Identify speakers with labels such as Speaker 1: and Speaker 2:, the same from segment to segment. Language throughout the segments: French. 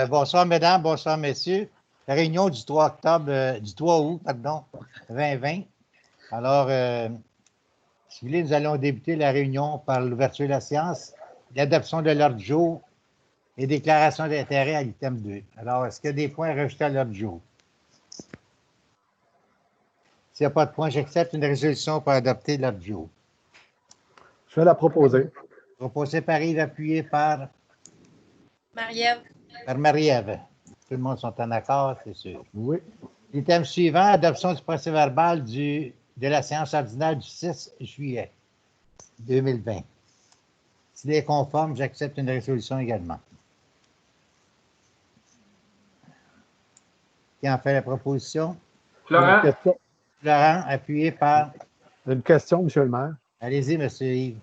Speaker 1: Bonsoir, mesdames, bonsoir, messieurs. La réunion du 3 octobre, du 3 août, pardon, 2020. Alors, si vous voulez, nous allons débuter la réunion par l'ouverture de la séance, l'adoption de l'ordre du jour et déclaration d'intérêt à l'item 2. Alors, est-ce qu'il y a des points rajoutés à l'ordre du jour? S'il n'y a pas de points, j'accepte une résolution pour adopter l'ordre du jour.
Speaker 2: Je vais la proposer.
Speaker 1: Proposé par Yves, appuyé par
Speaker 3: Marie-Ève.
Speaker 1: Par Marie-Ève. Tout le monde sont en accord, c'est sûr.
Speaker 2: Oui.
Speaker 1: L'item suivant, adoption du procès-verbal de la séance ordinaire du 6 juillet 2020. S'il est conforme, j'accepte une résolution également. Qui en fait la proposition?
Speaker 4: Florent?
Speaker 1: Florent, appuyé par...
Speaker 2: Une question, M. le maire.
Speaker 1: Allez-y, M. Yves.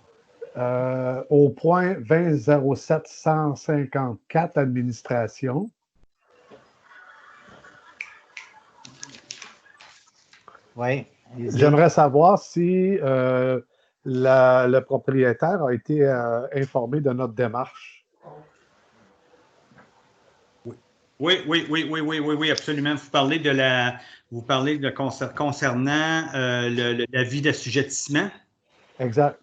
Speaker 2: Au point 20.07.154, administration.
Speaker 1: Oui.
Speaker 2: J'aimerais savoir si le propriétaire a été informé de notre démarche.
Speaker 5: Oui, absolument. Vous parlez concernant l'avis d'assujettissement.
Speaker 2: Exact.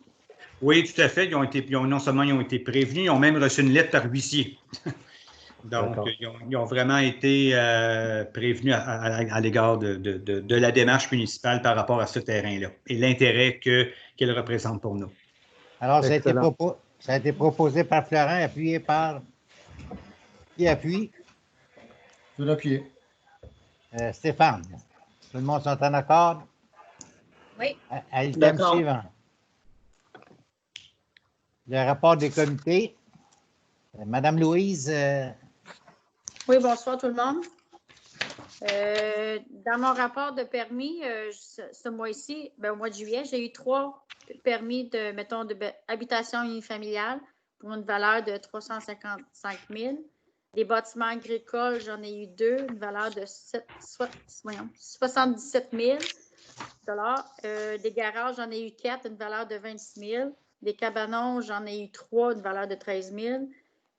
Speaker 5: Oui, tout à fait. Non seulement ils ont été prévenus, ils ont même reçu une lettre par huissier. Donc, ils ont vraiment été prévenus à l'égard de la démarche municipale par rapport à ce terrain-là et l'intérêt qu'elle représente pour nous.
Speaker 1: Alors, ça a été proposé par Florent, appuyé par... Qui appuie?
Speaker 4: Je vais l'appuyer.
Speaker 1: Stéphane. Tout le monde sont en accord?
Speaker 3: Oui.
Speaker 1: À l'item suivant. Le rapport des comités. Madame Louise.
Speaker 3: Oui, bonsoir tout le monde. Dans mon rapport de permis, ce mois-ci, au mois de juillet, j'ai eu 3 permis d'habitation unifamiliale pour une valeur de 355 000. Des bâtiments agricoles, j'en ai eu 2, une valeur de 77 000 Des garages, j'en ai eu 4, une valeur de 26 000 Des cabanons, j'en ai eu 3, une valeur de 13 000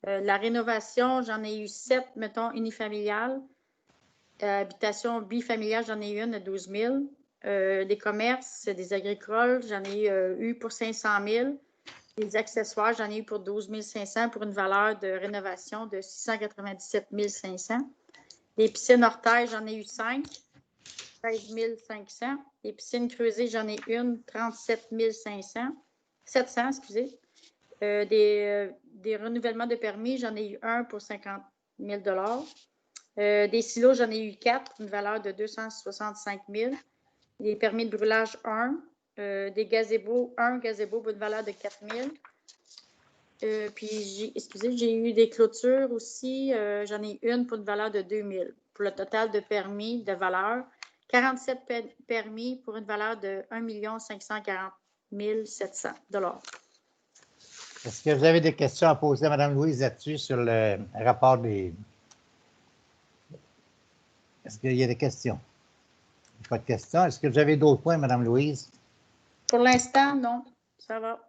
Speaker 3: La rénovation, j'en ai eu 7, unifamiliales. Habitation bifamiliale, j'en ai eu une de 12 000 Des commerces, des agricoles, j'en ai eu pour 500 000 Des accessoires, j'en ai eu pour 12 500 pour une valeur de rénovation de 697 500 Des piscines hors terre, j'en ai eu 5, 13 500 Des piscines creusées, j'en ai une, 37 700, excusez. Des renouvellements de permis, j'en ai eu un pour 50 000 Des silos, j'en ai eu 4, une valeur de 265 000 Des permis de brûlage, 1. Des gazebos, un gazebo pour une valeur de 4 000 Puis, j'ai eu des clôtures aussi. J'en ai une pour une valeur de 2 000 Pour le total de permis de valeur, 47 permis pour une valeur de 1 540 700
Speaker 1: Est-ce que vous avez des questions à poser à Mme Louise là-dessus sur le rapport des... Est-ce qu'il y a des questions? Pas de questions. Est-ce que vous avez d'autres points, Mme Louise?
Speaker 3: Pour l'instant, non. Ça va.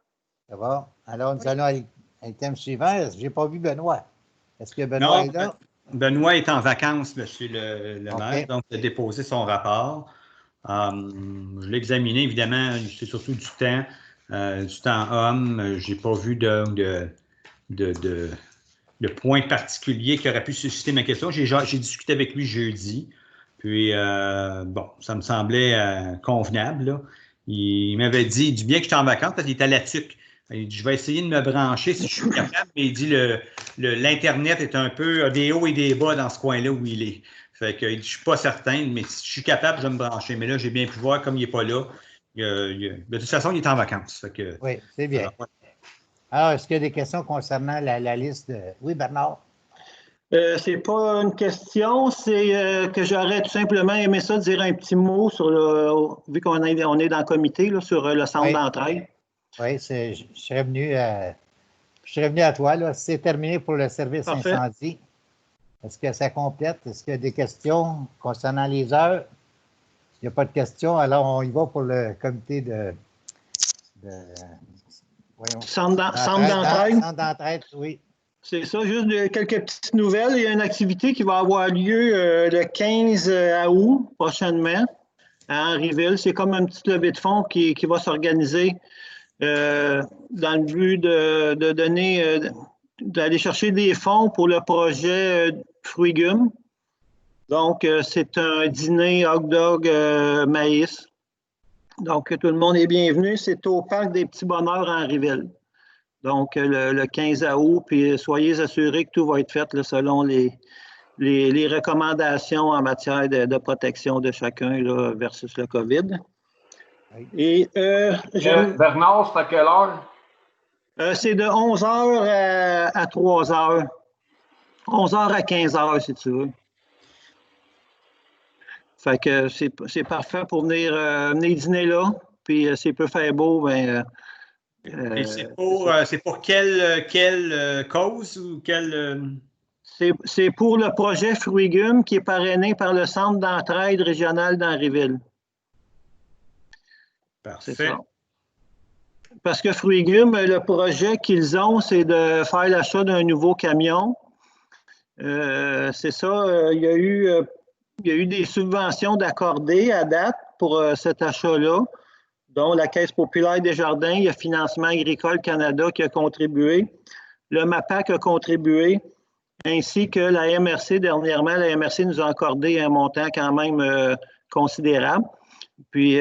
Speaker 1: Ça va? Alors, nous allons à l'item suivant. Je n'ai pas vu Benoît. Est-ce que Benoît est là?
Speaker 5: Benoît est en vacances, M. le maire, donc il a déposé son rapport. Je l'ai examiné, évidemment, c'est surtout du temps homme. Je n'ai pas vu de point particulier qui aurait pu susciter ma question. J'ai discuté avec lui jeudi, puis ça me semblait convenable, là. Il m'avait dit du bien que j'étais en vacances parce qu'il était à la tuque. Il dit, je vais essayer de me brancher si je suis capable, mais il dit l'Internet est un peu des hauts et des bas dans ce coin-là où il est. Fait que, il dit, je ne suis pas certain, mais si je suis capable, je vais me brancher. Mais là, j'ai bien pu voir, comme il n'est pas là, de toute façon, il est en vacances. Fait que,
Speaker 1: oui, c'est bien. Alors, est-ce qu'il y a des questions concernant la liste de... Oui, Bernard?
Speaker 6: C'est pas une question, c'est que j'aurais tout simplement aimé ça dire un petit mot sur vu qu'on est dans le comité, là, sur le centre d'entraide.
Speaker 1: Oui, je serais venu à toi, là. C'est terminé pour le service incendie. Est-ce que ça complète? Est-ce qu'il y a des questions concernant les heures? S'il n'y a pas de questions, alors on y va pour le comité
Speaker 6: Centre d'entraide.
Speaker 1: Centre d'entraide, oui.
Speaker 6: C'est ça, juste quelques petites nouvelles. Il y a une activité qui va avoir lieu le 15 août prochainement à Henryville. C'est comme une petite levée de fonds qui va s'organiser dans le but de donner, d'aller chercher des fonds pour le projet Fruigum. Donc, c'est un dîner hot dog maïs. Donc, tout le monde est bienvenu. C'est au Parc des Petits Bonheurs à Henryville. Donc, le 15 août, puis soyez assurés que tout va être fait là, selon les recommandations en matière de protection de chacun là, versus le COVID. Et
Speaker 4: Bernard, c'est à quelle heure?
Speaker 6: c'est de 11h à 3h. 11h à 15h, si tu veux. Fait que c'est parfait pour venir dîner là. Puis s'il peut faire beau, ben.
Speaker 5: Et c'est pour quelle cause ou quelle.
Speaker 6: C'est pour le projet Fruigum qui est parrainé par le Centre d'entraide régional d'Henryville.
Speaker 5: Parfait.
Speaker 6: C'est ça. Parce que Fruigum, le projet qu'ils ont, c'est de faire l'achat d'un nouveau camion. C'est ça, il y a eu des subventions d'accordées à date pour cet achat-là, dont la Caisse populaire des jardins, il y a Financement agricole Canada qui a contribué, le MAPAC a contribué, ainsi que la MRC dernièrement. La MRC nous a accordé un montant quand même considérable. Puis,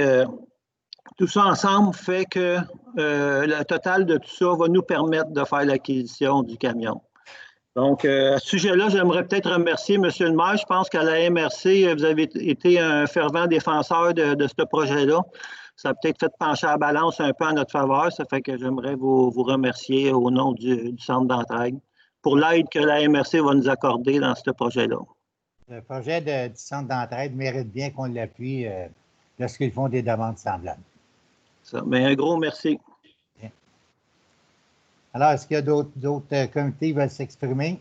Speaker 6: tout ça ensemble fait que le total de tout ça va nous permettre de faire l'acquisition du camion. Donc, à ce sujet-là, j'aimerais peut-être remercier M. le maire. Je pense qu'à la MRC, vous avez été un fervent défenseur de ce projet-là. Ça a peut-être fait pencher la balance un peu en notre faveur. Ça fait que j'aimerais vous remercier au nom du Centre d'entraide pour l'aide que la MRC va nous accorder dans ce projet-là.
Speaker 1: Le projet du Centre d'entraide mérite bien qu'on l'appuie lorsqu'ils font des demandes semblables.
Speaker 6: Ça, mais un gros merci.
Speaker 1: Bien. Alors, est-ce qu'il y a d'autres comités qui veulent s'exprimer?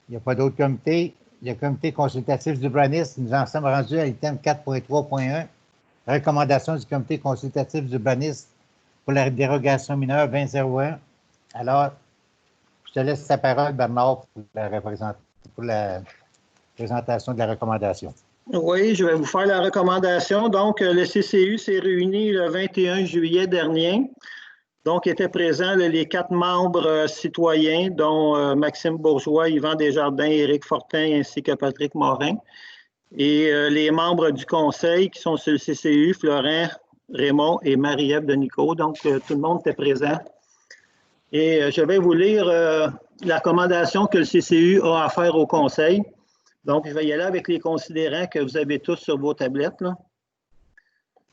Speaker 1: Il n'y a pas d'autres comités. Le comité consultatif d'urbanisme, nous en sommes rendus à l'item 4.3.1. Recommandation du comité consultatif d'urbanisme pour la dérogation mineure 2001. Alors, je te laisse la parole, Bernard, pour la présentation de la recommandation.
Speaker 6: Oui, je vais vous faire la recommandation. Donc, le CCU s'est réuni le 21 juillet dernier. Donc, étaient présents les 4 membres citoyens, dont Maxime Bourgeois, Yvan Desjardins, Éric Fortin, ainsi que Patrick Morin. Et les membres du conseil qui sont sur le CCU, Florent, Raymond et Marie-Ève Denico. Donc, tout le monde était présent. Et je vais vous lire la recommandation que le CCU a à faire au conseil. Donc, je vais y aller avec les considérants que vous avez tous sur vos tablettes, là.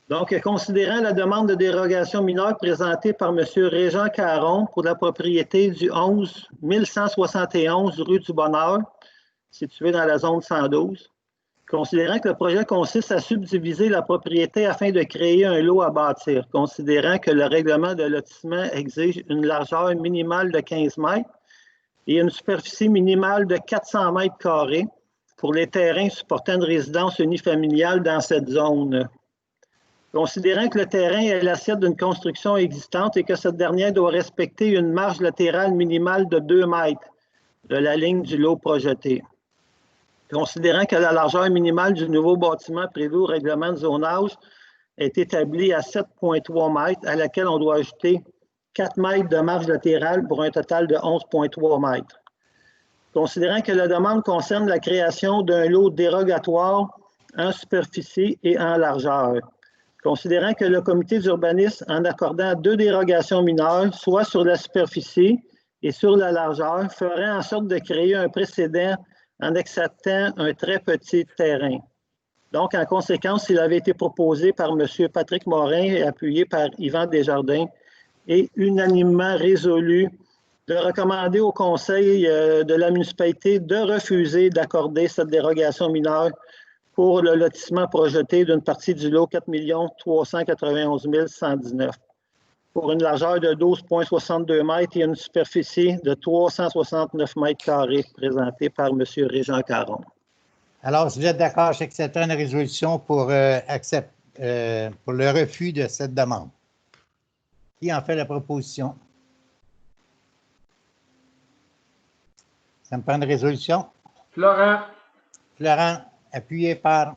Speaker 6: Donc, considérant la demande de dérogation mineure présentée par M. Régent Caron pour la propriété du 1171 rue du Bonheur, située dans la zone 112, considérant que le projet consiste à subdiviser la propriété afin de créer un lot à bâtir, considérant que le règlement de lotissement exige une largeur minimale de 15 mètres et une superficie minimale de 400 mètres carrés pour les terrains supportant une résidence unifamiliale dans cette zone. Considérant que le terrain est l'assiette d'une construction existante et que cette dernière doit respecter une marge latérale minimale de 2 mètres de la ligne du lot projeté. Considérant que la largeur minimale du nouveau bâtiment prévu au règlement de zonage est établie à 7,3 mètres, à laquelle on doit ajouter 4 mètres de marge latérale pour un total de 11,3 mètres. Considérant que la demande concerne la création d'un lot dérogatoire en superficie et en largeur. Considérant que le comité d'urbanisme, en accordant 2 dérogations mineures, soit sur la superficie et sur la largeur, ferait en sorte de créer un précédent en acceptant un très petit terrain. Donc, en conséquence, il avait été proposé par M. Patrick Morin et appuyé par Yvan Desjardins et unanimement résolu de recommander au conseil de la municipalité de refuser d'accorder cette dérogation mineure pour le lotissement projeté d'une partie du lot 4 391 119 pour une largeur de 12,62 mètres et une superficie de 369 mètres carrés présentée par M. Régent Caron.
Speaker 1: Alors, si vous êtes d'accord, j'accepterai une résolution pour le refus de cette demande. Qui en fait la proposition? Ça me prend une résolution.
Speaker 4: Florent.
Speaker 1: Florent, appuyé par...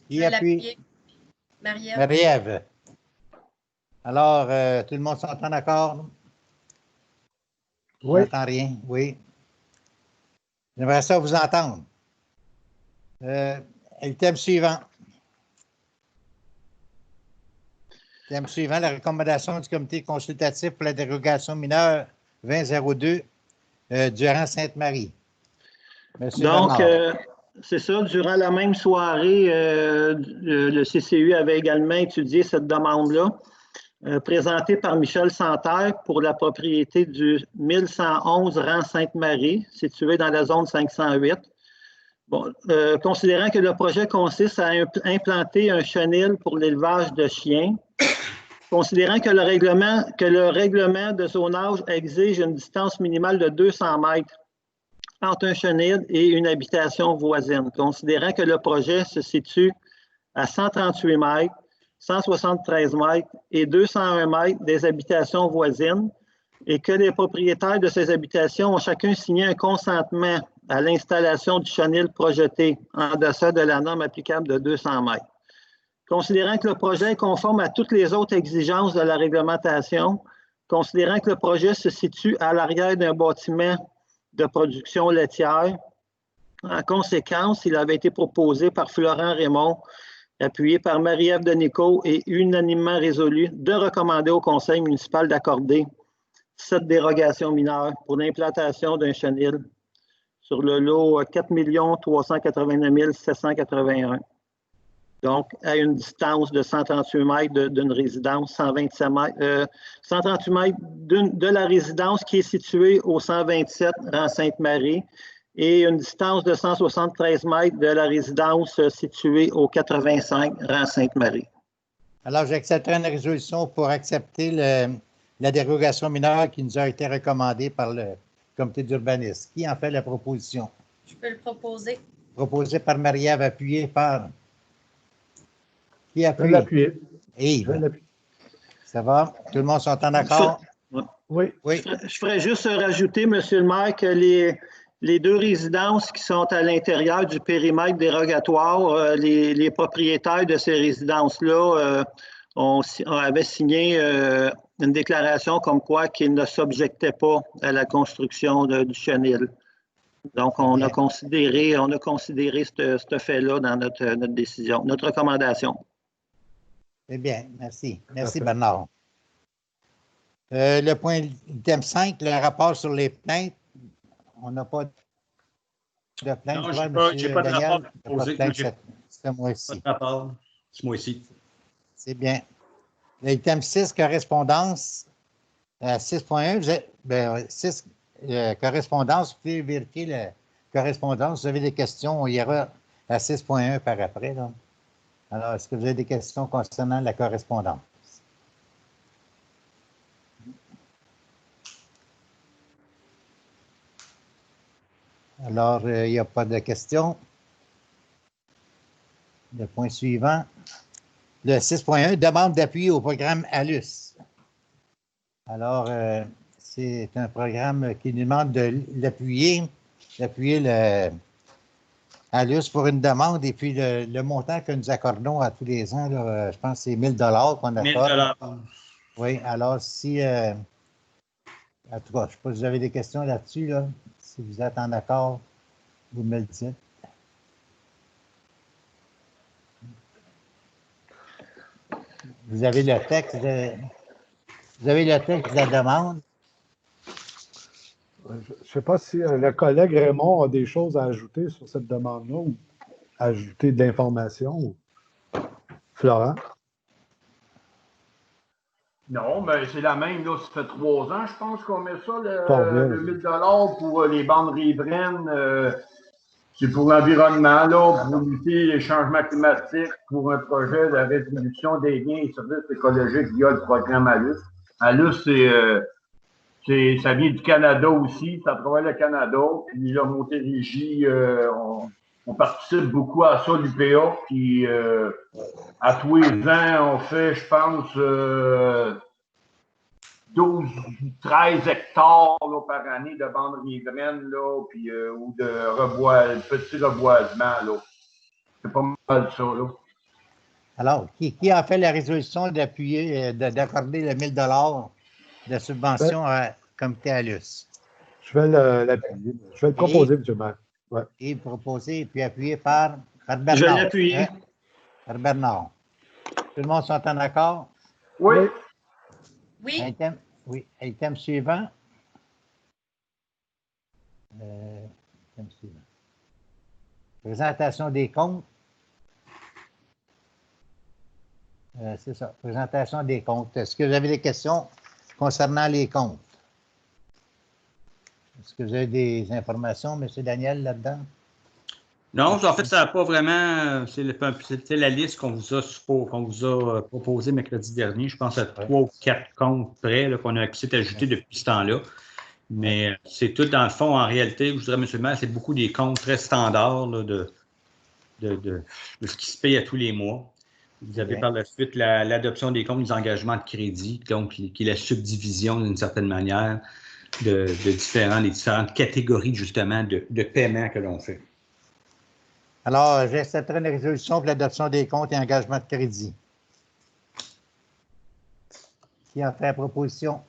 Speaker 1: Qui appuie?
Speaker 7: Marie-Ève.
Speaker 1: Marie-Ève. Alors, tout le monde s'entend d'accord?
Speaker 2: Oui.
Speaker 1: On n'entend rien, oui. J'aimerais ça vous entendre. Le thème suivant. Thème suivant, la recommandation du comité consultatif pour la dérogation mineure 2002 durant Sainte-Marie. Monsieur
Speaker 6: Donc,
Speaker 1: Bernard.
Speaker 6: c'est ça, durant la même soirée, le CCU avait également étudié cette demande-là, présentée par Michel Santerre pour la propriété du 1111 rang Sainte-Marie, située dans la zone 508. Bon, considérant que le projet consiste à implanter un chenil pour l'élevage de chiens, considérant que le règlement de zonage exige une distance minimale de 200 mètres entre un chenil et une habitation voisine, considérant que le projet se situe à 138 mètres, 173 mètres et 201 mètres des habitations voisines et que les propriétaires de ces habitations ont chacun signé un consentement à l'installation du chenil projeté en deçà de la norme applicable de 200 mètres. Considérant que le projet est conforme à toutes les autres exigences de la réglementation, considérant que le projet se situe à l'arrière d'un bâtiment de production laitière, en conséquence, il avait été proposé par Florent Raymond, appuyé par Marie-Ève Denico et unanimement résolu de recommander au conseil municipal d'accorder cette dérogation mineure pour l'implantation d'un chenil sur le lot 4 389 781. Donc, à une distance de 138 mètres d'une résidence, 127 mètres, 138 mètres de la résidence qui est située au 127 rang Sainte-Marie et une distance de 173 mètres de la résidence située au 85 rang Sainte-Marie.
Speaker 1: Alors, j'accepterai une résolution pour accepter la dérogation mineure qui nous a été recommandée par le comité d'urbanisme. Qui en fait la proposition?
Speaker 7: Je peux le proposer.
Speaker 1: Proposé par Marie-Ève, appuyé par... Qui appuie?
Speaker 2: Je l'appuie.
Speaker 1: Yves. Ça va? Tout le monde s'entend d'accord?
Speaker 2: Oui.
Speaker 1: Oui.
Speaker 6: Je ferais juste rajouter, M. le maire, que les deux résidences qui sont à l'intérieur du périmètre dérogatoire, les propriétaires de ces résidences-là avaient signé une déclaration comme quoi qu'ils ne s'objectaient pas à la construction du chenil. Donc, on a considéré ce fait-là dans notre décision, notre recommandation.
Speaker 1: C'est bien, merci. Merci, Bernard. Le point, thème 5, le rapport sur les plaintes. On n'a pas de plainte.
Speaker 5: Non, je n'ai pas de rapport à poser.
Speaker 1: C'est moi-ci.
Speaker 5: Pas de rapport. C'est moi-ci.
Speaker 1: C'est bien. L'item 6, correspondance. 6.1, 6, correspondance. Vous pouvez vérifier la correspondance. Vous avez des questions, il y aura à 6.1 par après. Là. Alors, est-ce que vous avez des questions concernant la correspondance? Alors, il n'y a pas de questions. Le point suivant. Le 6.1, demande d'appui au programme ALUS. Alors, c'est un programme qui nous demande d'appuyer le ALUS pour une demande et puis le montant que nous accordons à tous les ans, là, je pense que c'est 1 000 qu'on accorde.
Speaker 5: 1 000
Speaker 1: Oui, alors si, en tout cas, je ne sais pas si vous avez des questions là-dessus, là. Si vous êtes en accord, vous me le dites. Vous avez le texte de la demande.
Speaker 2: Je ne sais pas si le collègue Raymond a des choses à ajouter sur cette demande-là ou ajouter de l'information. Florent?
Speaker 4: Non, mais c'est la même, là. Ça fait 3 ans, je pense, qu'on met ça, le 1 000 pour les bandes riveraines. C'est pour l'environnement, là, pour lutter les changements climatiques, pour un projet de réduction des gains et services écologiques via le programme ALUS. ALUS, ça vient du Canada aussi, ça travaille le Canada, puis la Montérégie, on participe beaucoup à ça, l'UPA, puis à tous les ans, on fait, je pense, 12, 13 hectares là, par année de bandes riveraines, là, puis, ou de petits reboisement. Là. C'est pas mal ça. Là.
Speaker 1: Alors, qui a fait la résolution d'appuyer, d'accorder le 1 000 de subvention à Comité ALUS?
Speaker 2: Je vais l'appuyer. Je vais le proposer, M. le maire. Ouais.
Speaker 1: Et proposé, puis appuyé par Bernard.
Speaker 6: Je vais l'appuyer.
Speaker 1: Par Bernard. Tout le monde sont en accord?
Speaker 4: Oui.
Speaker 7: Oui.
Speaker 1: Item suivant. Item suivant. Présentation des comptes. C'est ça, présentation des comptes. Est-ce que vous avez des questions concernant les comptes? Est-ce que vous avez des informations, M. Daniel, là-dedans?
Speaker 5: Non, en fait, ça n'a pas vraiment. C'était la liste qu'on vous a proposée mercredi dernier. Je pense à 3 ou 4 comptes près qu'on a ajouté depuis ce temps-là. Mais c'est tout, dans le fond, en réalité, je dirais, M. le maire, c'est beaucoup des comptes très standards là, de ce qui se paye à tous les mois. Vous avez par la suite l'adoption des comptes des engagements de crédit, donc qui est la subdivision d'une certaine manière des différentes catégories justement de paiement que l'on fait.
Speaker 1: Alors, j'accepterai une résolution pour l'adoption des comptes et engagements de crédit. Qui a fait la proposition?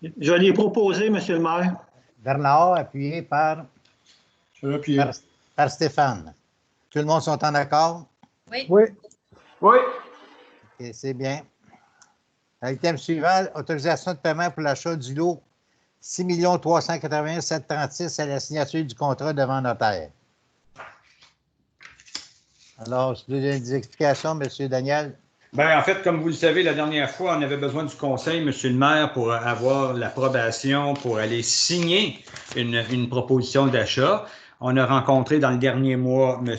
Speaker 6: Je l'ai proposé, M. le maire.
Speaker 1: Bernard, appuyé par Stéphane. Tout le monde sont en accord?
Speaker 7: Oui.
Speaker 2: Oui.
Speaker 4: Oui.
Speaker 1: Okay, c'est bien. Item suivant, autorisation de paiement pour l'achat du lot 6 381 736 à la signature du contrat devant notaire. Alors, si vous avez des explications, M. Daniel?
Speaker 5: Bien, en fait, comme vous le savez, la dernière fois, on avait besoin du conseil, M. le maire, pour avoir l'approbation pour aller signer une proposition d'achat. On a rencontré dans le dernier mois M.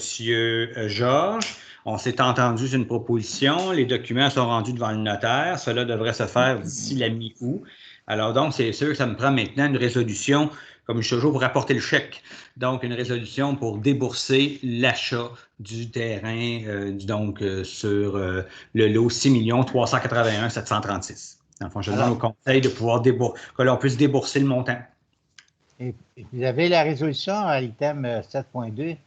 Speaker 5: Georges. On s'est entendu sur une proposition. Les documents sont rendus devant le notaire. Cela devrait se faire d'ici la mi-août. Alors donc, c'est sûr que ça me prend maintenant une résolution, comme je suis toujours pour apporter le chèque. Donc, une résolution pour débourser l'achat du terrain sur le lot 6 381 736. Dans le fond, je demande au conseil de pouvoir que l'on puisse débourser le montant.
Speaker 1: Et vous avez la résolution à l'item 7.2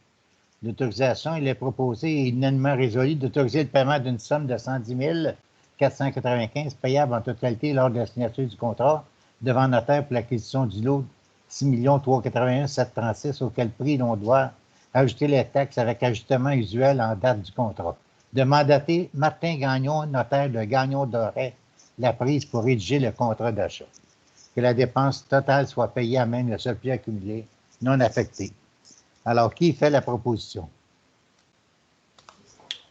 Speaker 1: d'autorisation. Il est proposé et unanimement résolu d'autoriser le paiement d'une somme de 110 495 payable en totalité lors de la signature du contrat devant notaire pour l'acquisition du lot 6 381 736 auquel prix l'on doit ajouter les taxes avec ajustement usuel en date du contrat. De mandater Martin Gagnon, notaire de Gagnon-Doré, la prise pour rédiger le contrat d'achat. Que la dépense totale soit payée à même le seul prix accumulé, non affecté. Alors, qui fait la proposition?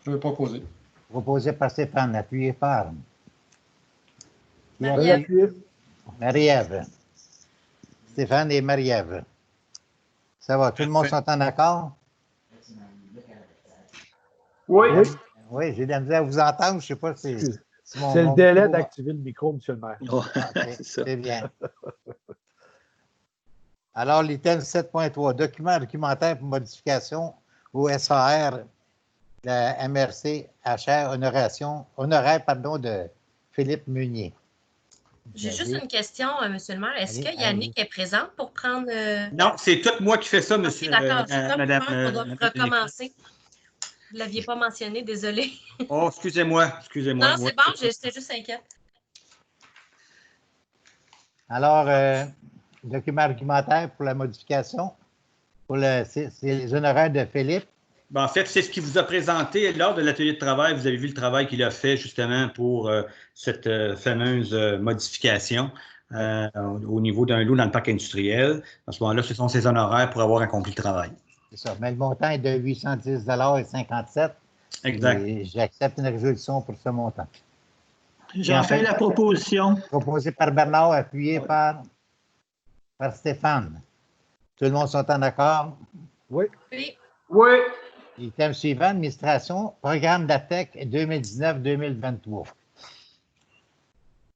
Speaker 8: Je vais proposer.
Speaker 1: Proposé par Stéphane, appuyé par
Speaker 7: Marie-Ève.
Speaker 1: Marie-Ève. Stéphane et Marie-Ève. Ça va, tout le monde sont en accord?
Speaker 4: Oui.
Speaker 1: Oui, j'ai de la misère à vous entendre. Je ne sais pas si
Speaker 2: c'est le délai d'activer le micro, M. le maire.
Speaker 1: Okay, c'est bien. Alors, l'item 7.3, documentaire pour modification au SAR, la MRC HR honoraire de Philippe Meunier.
Speaker 7: J'ai juste une question, M. le maire. Est-ce que Yannick est présente pour prendre...
Speaker 5: Non, c'est tout moi qui fais ça, monsieur.
Speaker 7: D'accord, c'est comme
Speaker 5: madame,
Speaker 7: on doit recommencer. Vous ne l'aviez pas mentionné, désolé.
Speaker 5: Oh, excusez-moi.
Speaker 7: Non, c'est bon, j'étais juste inquiète.
Speaker 1: Alors, document argumentaire pour la modification, c'est les honoraires de Philippe.
Speaker 5: Ben, en fait, c'est ce qu'il vous a présenté lors de l'atelier de travail. Vous avez vu le travail qu'il a fait justement pour cette fameuse modification au niveau d'un lot dans le parc industriel. À ce moment-là, ce sont ses honoraires pour avoir accompli le travail.
Speaker 1: C'est ça. Mais le montant est de 810,57 $.
Speaker 5: Exact.
Speaker 1: Et j'accepte une résolution pour ce montant.
Speaker 6: J'en fais la proposition.
Speaker 1: Proposé par Bernard, appuyé par Stéphane. Tout le monde sont en accord?
Speaker 2: Oui.
Speaker 7: Oui.
Speaker 4: Oui.
Speaker 1: Item suivant, administration, programme d'ATEC 2019-2023.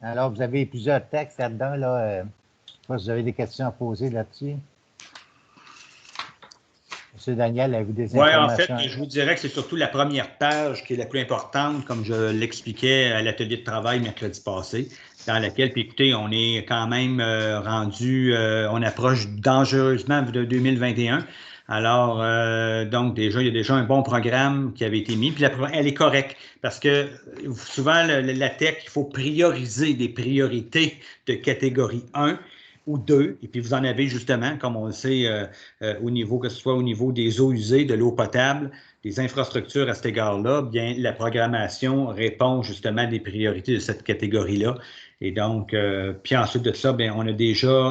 Speaker 1: Alors, vous avez plusieurs textes là-dedans. Là, je ne sais pas si vous avez des questions à poser là-dessus. Daniel, avez-vous des
Speaker 5: Oui, en
Speaker 1: informations?
Speaker 5: fait, je vous dirais que c'est surtout la première page qui est la plus importante, comme je l'expliquais à l'atelier de travail mercredi passé, dans laquelle, puis écoutez, on est quand même rendu, on approche dangereusement de 2021. Alors, donc, déjà, il y a déjà un bon programme qui avait été mis, puis elle est correcte, parce que souvent, la tech, il faut prioriser des priorités de catégorie 1 ou 2, et puis vous en avez justement, comme on le sait, au niveau, que ce soit au niveau des eaux usées, de l'eau potable, des infrastructures à cet égard-là, bien, la programmation répond justement à des priorités de cette catégorie-là. Et donc, puis ensuite de ça, bien, on a déjà,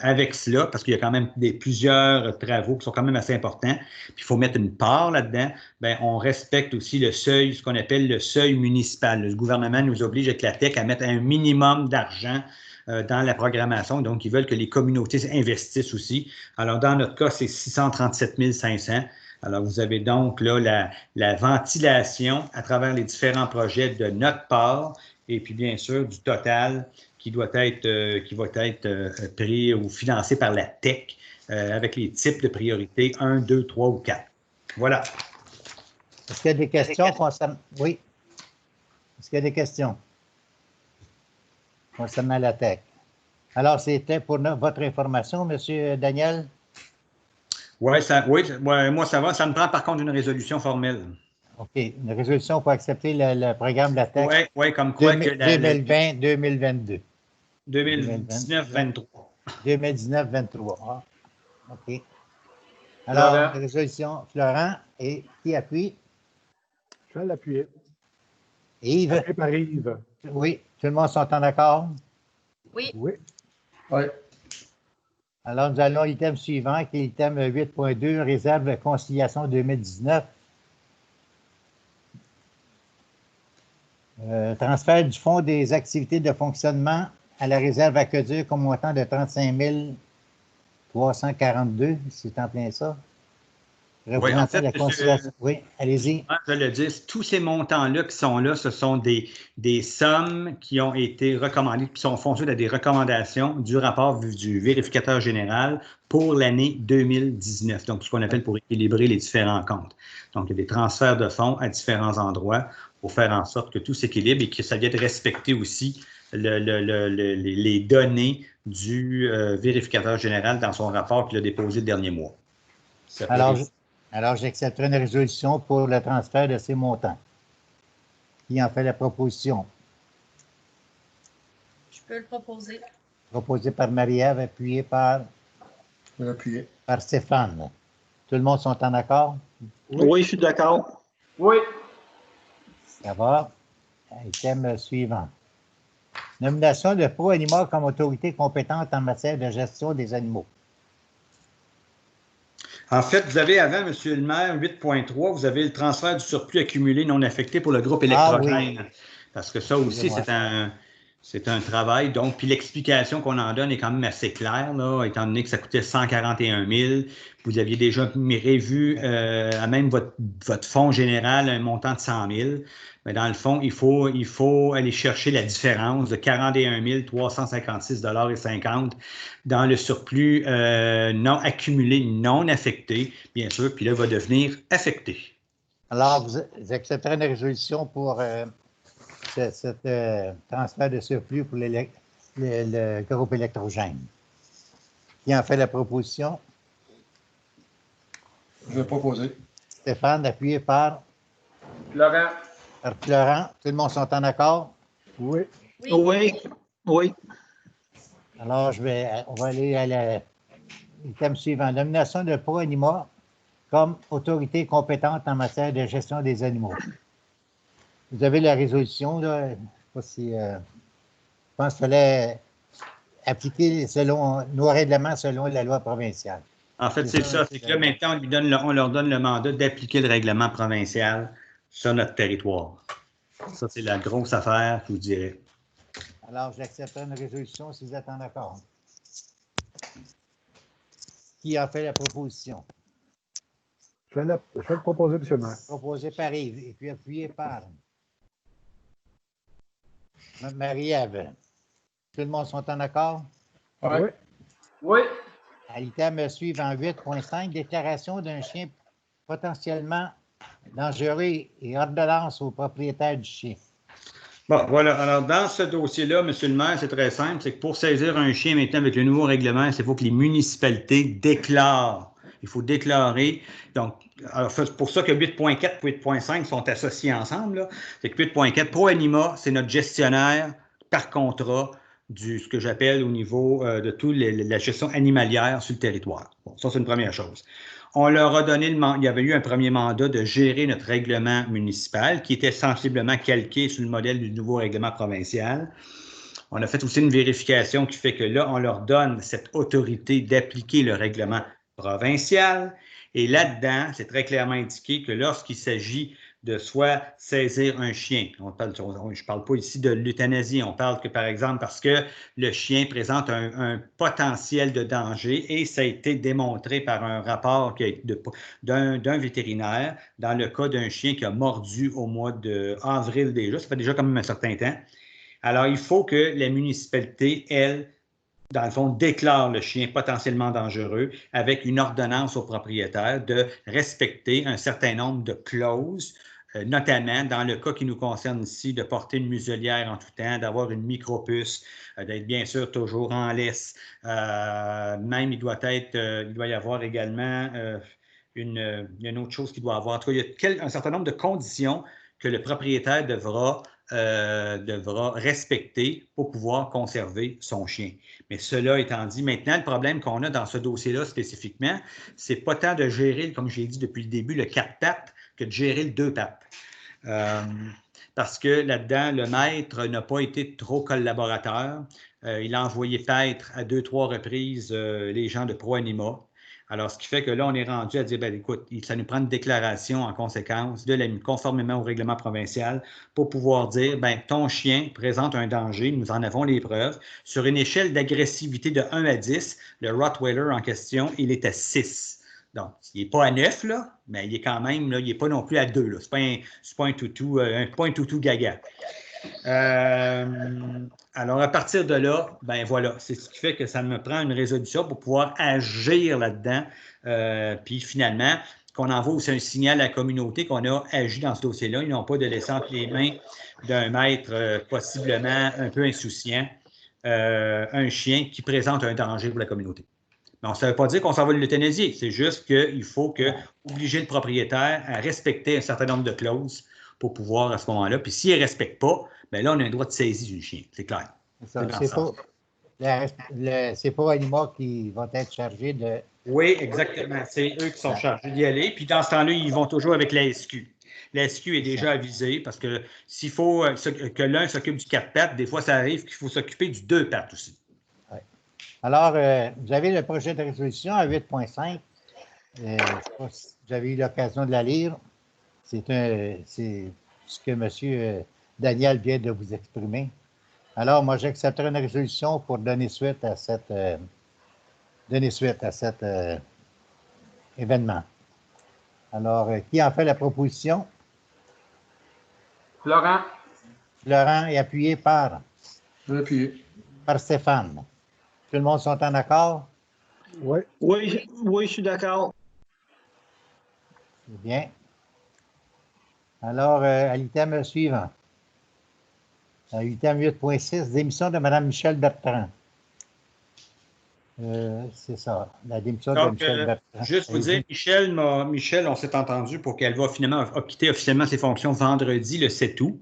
Speaker 5: avec cela, parce qu'il y a quand même plusieurs travaux qui sont quand même assez importants, puis il faut mettre une part là-dedans, bien, on respecte aussi le seuil, ce qu'on appelle le seuil municipal. Le gouvernement nous oblige avec la TEC à mettre un minimum d'argent dans la programmation. Donc, ils veulent que les communautés investissent aussi. Alors, dans notre cas, c'est 637 500. Alors, vous avez donc là la ventilation à travers les différents projets de notre part et puis, bien sûr, du total qui va être pris ou financé par la TEC avec les types de priorités 1, 2, 3 ou 4. Voilà.
Speaker 1: Est-ce qu'il y a des questions concernant... Oui. Est-ce qu'il y a des questions concernant la TEC? Alors, c'était pour votre information, M. Daniel?
Speaker 5: Oui, moi, ça va. Ça me prend par contre une résolution formelle.
Speaker 1: OK. Une résolution pour accepter le programme de la TEC.
Speaker 5: Oui, comme quoi que
Speaker 1: 2020-2022.
Speaker 5: 2019-23.
Speaker 1: 2019-23. Ah, OK. Alors, une résolution, Florent, et qui appuie?
Speaker 2: Je vais l'appuyer.
Speaker 1: Yves?
Speaker 2: Appuyé par Yves.
Speaker 1: Oui. Tout le monde s'entend d'accord?
Speaker 7: Oui.
Speaker 2: Oui.
Speaker 4: Oui.
Speaker 1: Alors, nous allons à l'item suivant, qui est l'item 8.2, réserve de conciliation 2019. Transfert du fonds des activités de fonctionnement à la réserve aqueduc au montant de 35 342, c'est en plein ça.
Speaker 5: Oui, en fait,
Speaker 1: la conciliation. Oui, allez-y.
Speaker 5: Je le dis, tous ces montants-là qui sont là, ce sont des sommes qui ont été recommandées, qui sont fondées à des recommandations du rapport du vérificateur général pour l'année 2019. Donc, ce qu'on appelle pour équilibrer les différents comptes. Donc, il y a des transferts de fonds à différents endroits pour faire en sorte que tout s'équilibre et que ça vienne respecter aussi les données du vérificateur général dans son rapport qu'il a déposé le dernier mois.
Speaker 1: Alors, j'accepterai une résolution pour le transfert de ces montants. Qui en fait la proposition?
Speaker 7: Je peux le proposer.
Speaker 1: Proposé par Marie-Ève, appuyé par Stéphane. Tout le monde sont en accord?
Speaker 6: Oui, je suis d'accord.
Speaker 4: Oui.
Speaker 1: Ça va. Item suivant. Nomination de ProAnima comme autorité compétente en matière de gestion des animaux.
Speaker 5: En fait, vous avez avant, M. le maire, 8.3, vous avez le transfert du surplus accumulé non affecté pour le groupe électrogène. Oui. Parce que ça aussi, c'est un travail. Donc, puis l'explication qu'on en donne est quand même assez claire, là, étant donné que ça coûtait 141 000. Vous aviez déjà revu à même votre fonds général un montant de 100 000. Mais dans le fond, il faut aller chercher la différence de 41 356,50 $ dans le surplus non accumulé, non affecté, bien sûr, puis là, va devenir affecté.
Speaker 1: Alors, vous accepterez une résolution pour ce transfert de surplus pour le groupe électrogène. Qui en fait la proposition?
Speaker 8: Je vais proposer.
Speaker 1: Stéphane, appuyé par?
Speaker 4: Laurent.
Speaker 1: Par Florent. Tout le monde sont en accord?
Speaker 2: Oui.
Speaker 6: Oui. Oui.
Speaker 1: Alors, on va aller à l'item suivant. Nomination de ProAnima comme autorité compétente en matière de gestion des animaux. Vous avez la résolution, là. Je ne sais pas si, je pense qu'il fallait appliquer selon nos règlements selon la loi provinciale.
Speaker 5: En fait, c'est ça. C'est que là, maintenant, on leur donne le mandat d'appliquer le règlement provincial sur notre territoire. Ça, c'est la grosse affaire, je vous dirais.
Speaker 1: Alors, j'accepterai une résolution si vous êtes en accord. Qui a fait la proposition?
Speaker 2: Je vais le proposer, M. le maire.
Speaker 1: Proposé par Yves et puis appuyé par Marie-Ève. Tout le monde sont en accord?
Speaker 8: Oui.
Speaker 4: Oui.
Speaker 1: à l'item suivant 8.5, déclaration d'un chien potentiellement dangereux et ordonnance au propriétaire du chien.
Speaker 5: Bon, voilà. Alors, dans ce dossier-là, M. le maire, c'est très simple. C'est que pour saisir un chien maintenant avec le nouveau règlement, il faut que les municipalités déclarent. Il faut déclarer. Donc, alors c'est pour ça que 8.4 et 8.5 sont associés ensemble. C'est que 8.4, ProAnima, c'est notre gestionnaire par contrat du ce que j'appelle au niveau de toute la gestion animalière sur le territoire. Bon, ça, c'est une première chose. On leur a donné il y avait eu un premier mandat de gérer notre règlement municipal qui était sensiblement calqué sur le modèle du nouveau règlement provincial. On a fait aussi une vérification qui fait que là, on leur donne cette autorité d'appliquer le règlement provincial. Et là-dedans, c'est très clairement indiqué que lorsqu'il s'agit de soit saisir un chien, je ne parle pas ici de l'euthanasie, on parle que, par exemple, parce que le chien présente un potentiel de danger et ça a été démontré par un rapport d'un vétérinaire dans le cas d'un chien qui a mordu au mois d'avril déjà, ça fait déjà quand même un certain temps. Alors, il faut que la municipalité, elle, dans le fond, déclare le chien potentiellement dangereux avec une ordonnance au propriétaire de respecter un certain nombre de clauses, notamment dans le cas qui nous concerne ici, de porter une muselière en tout temps, d'avoir une micropuce, d'être bien sûr toujours en laisse. Même, il doit y avoir également une autre chose qu'il doit avoir. En tout cas, il y a un certain nombre de conditions que le propriétaire devra respecter pour pouvoir conserver son chien. Mais cela étant dit, maintenant, le problème qu'on a dans ce dossier-là spécifiquement, c'est pas tant de gérer, comme j'ai dit depuis le début, le 4 pattes que de gérer le 2 pattes. Parce que là-dedans, le maître n'a pas été trop collaborateur. Il a envoyé paître à 2-3 reprises les gens de ProAnima. Alors, ce qui fait que là, on est rendu à dire, bien, écoute, ça nous prend une déclaration en conséquence, conformément au règlement provincial, pour pouvoir dire, bien, ton chien présente un danger, nous en avons les preuves. Sur une échelle d'agressivité de 1 à 10, le Rottweiler en question, il est à 6. Donc, il n'est pas à 9, là, mais il est quand même, là, il n'est pas non plus à 2. Là. Ce n'est pas un toutou gaga. Alors, à partir de là, ben voilà, c'est ce qui fait que ça me prend une résolution pour pouvoir agir là-dedans. Puis finalement, qu'on envoie aussi un signal à la communauté qu'on a agi dans ce dossier-là. Ils n'ont pas de laisser entre les mains d'un maître possiblement un peu insouciant un chien qui présente un danger pour la communauté. Donc, ça ne veut pas dire qu'on s'en va de l'euthanasier. C'est juste qu'il faut obliger le propriétaire à respecter un certain nombre de clauses pour pouvoir à ce moment-là. Puis s'il ne respecte pas, bien là, on a un droit de saisie du chien. C'est clair.
Speaker 1: C'est pas Anima qui vont être chargés de...
Speaker 5: Oui, exactement. C'est eux qui sont chargés d'y aller. Puis dans ce temps-là, ils vont toujours avec la SQ. La SQ est déjà avisée parce que s'il faut que l'un s'occupe du 4 pattes, des fois, ça arrive qu'il faut s'occuper du 2 pattes aussi.
Speaker 1: Ouais. Alors, vous avez le projet de résolution à 8.5. Je ne sais pas si vous avez eu l'occasion de la lire. C'est ce que M. Daniel vient de vous exprimer. Alors, moi, j'accepterai une résolution pour donner suite à cet événement. Alors, qui en fait la proposition?
Speaker 4: Florent.
Speaker 1: Florent est appuyé par?
Speaker 2: Appuyé.
Speaker 1: Par Stéphane. Tout le monde sont en accord?
Speaker 6: Oui. Oui, je suis d'accord.
Speaker 1: C'est bien. Alors, à l'item suivant. À l'item 8.6, démission de Mme Michèle Bertrand. C'est ça, la démission de Michèle Bertrand.
Speaker 5: Juste vous dire, Michèle, on s'est entendu pour qu'elle va finalement quitter officiellement ses fonctions vendredi, le 7 août.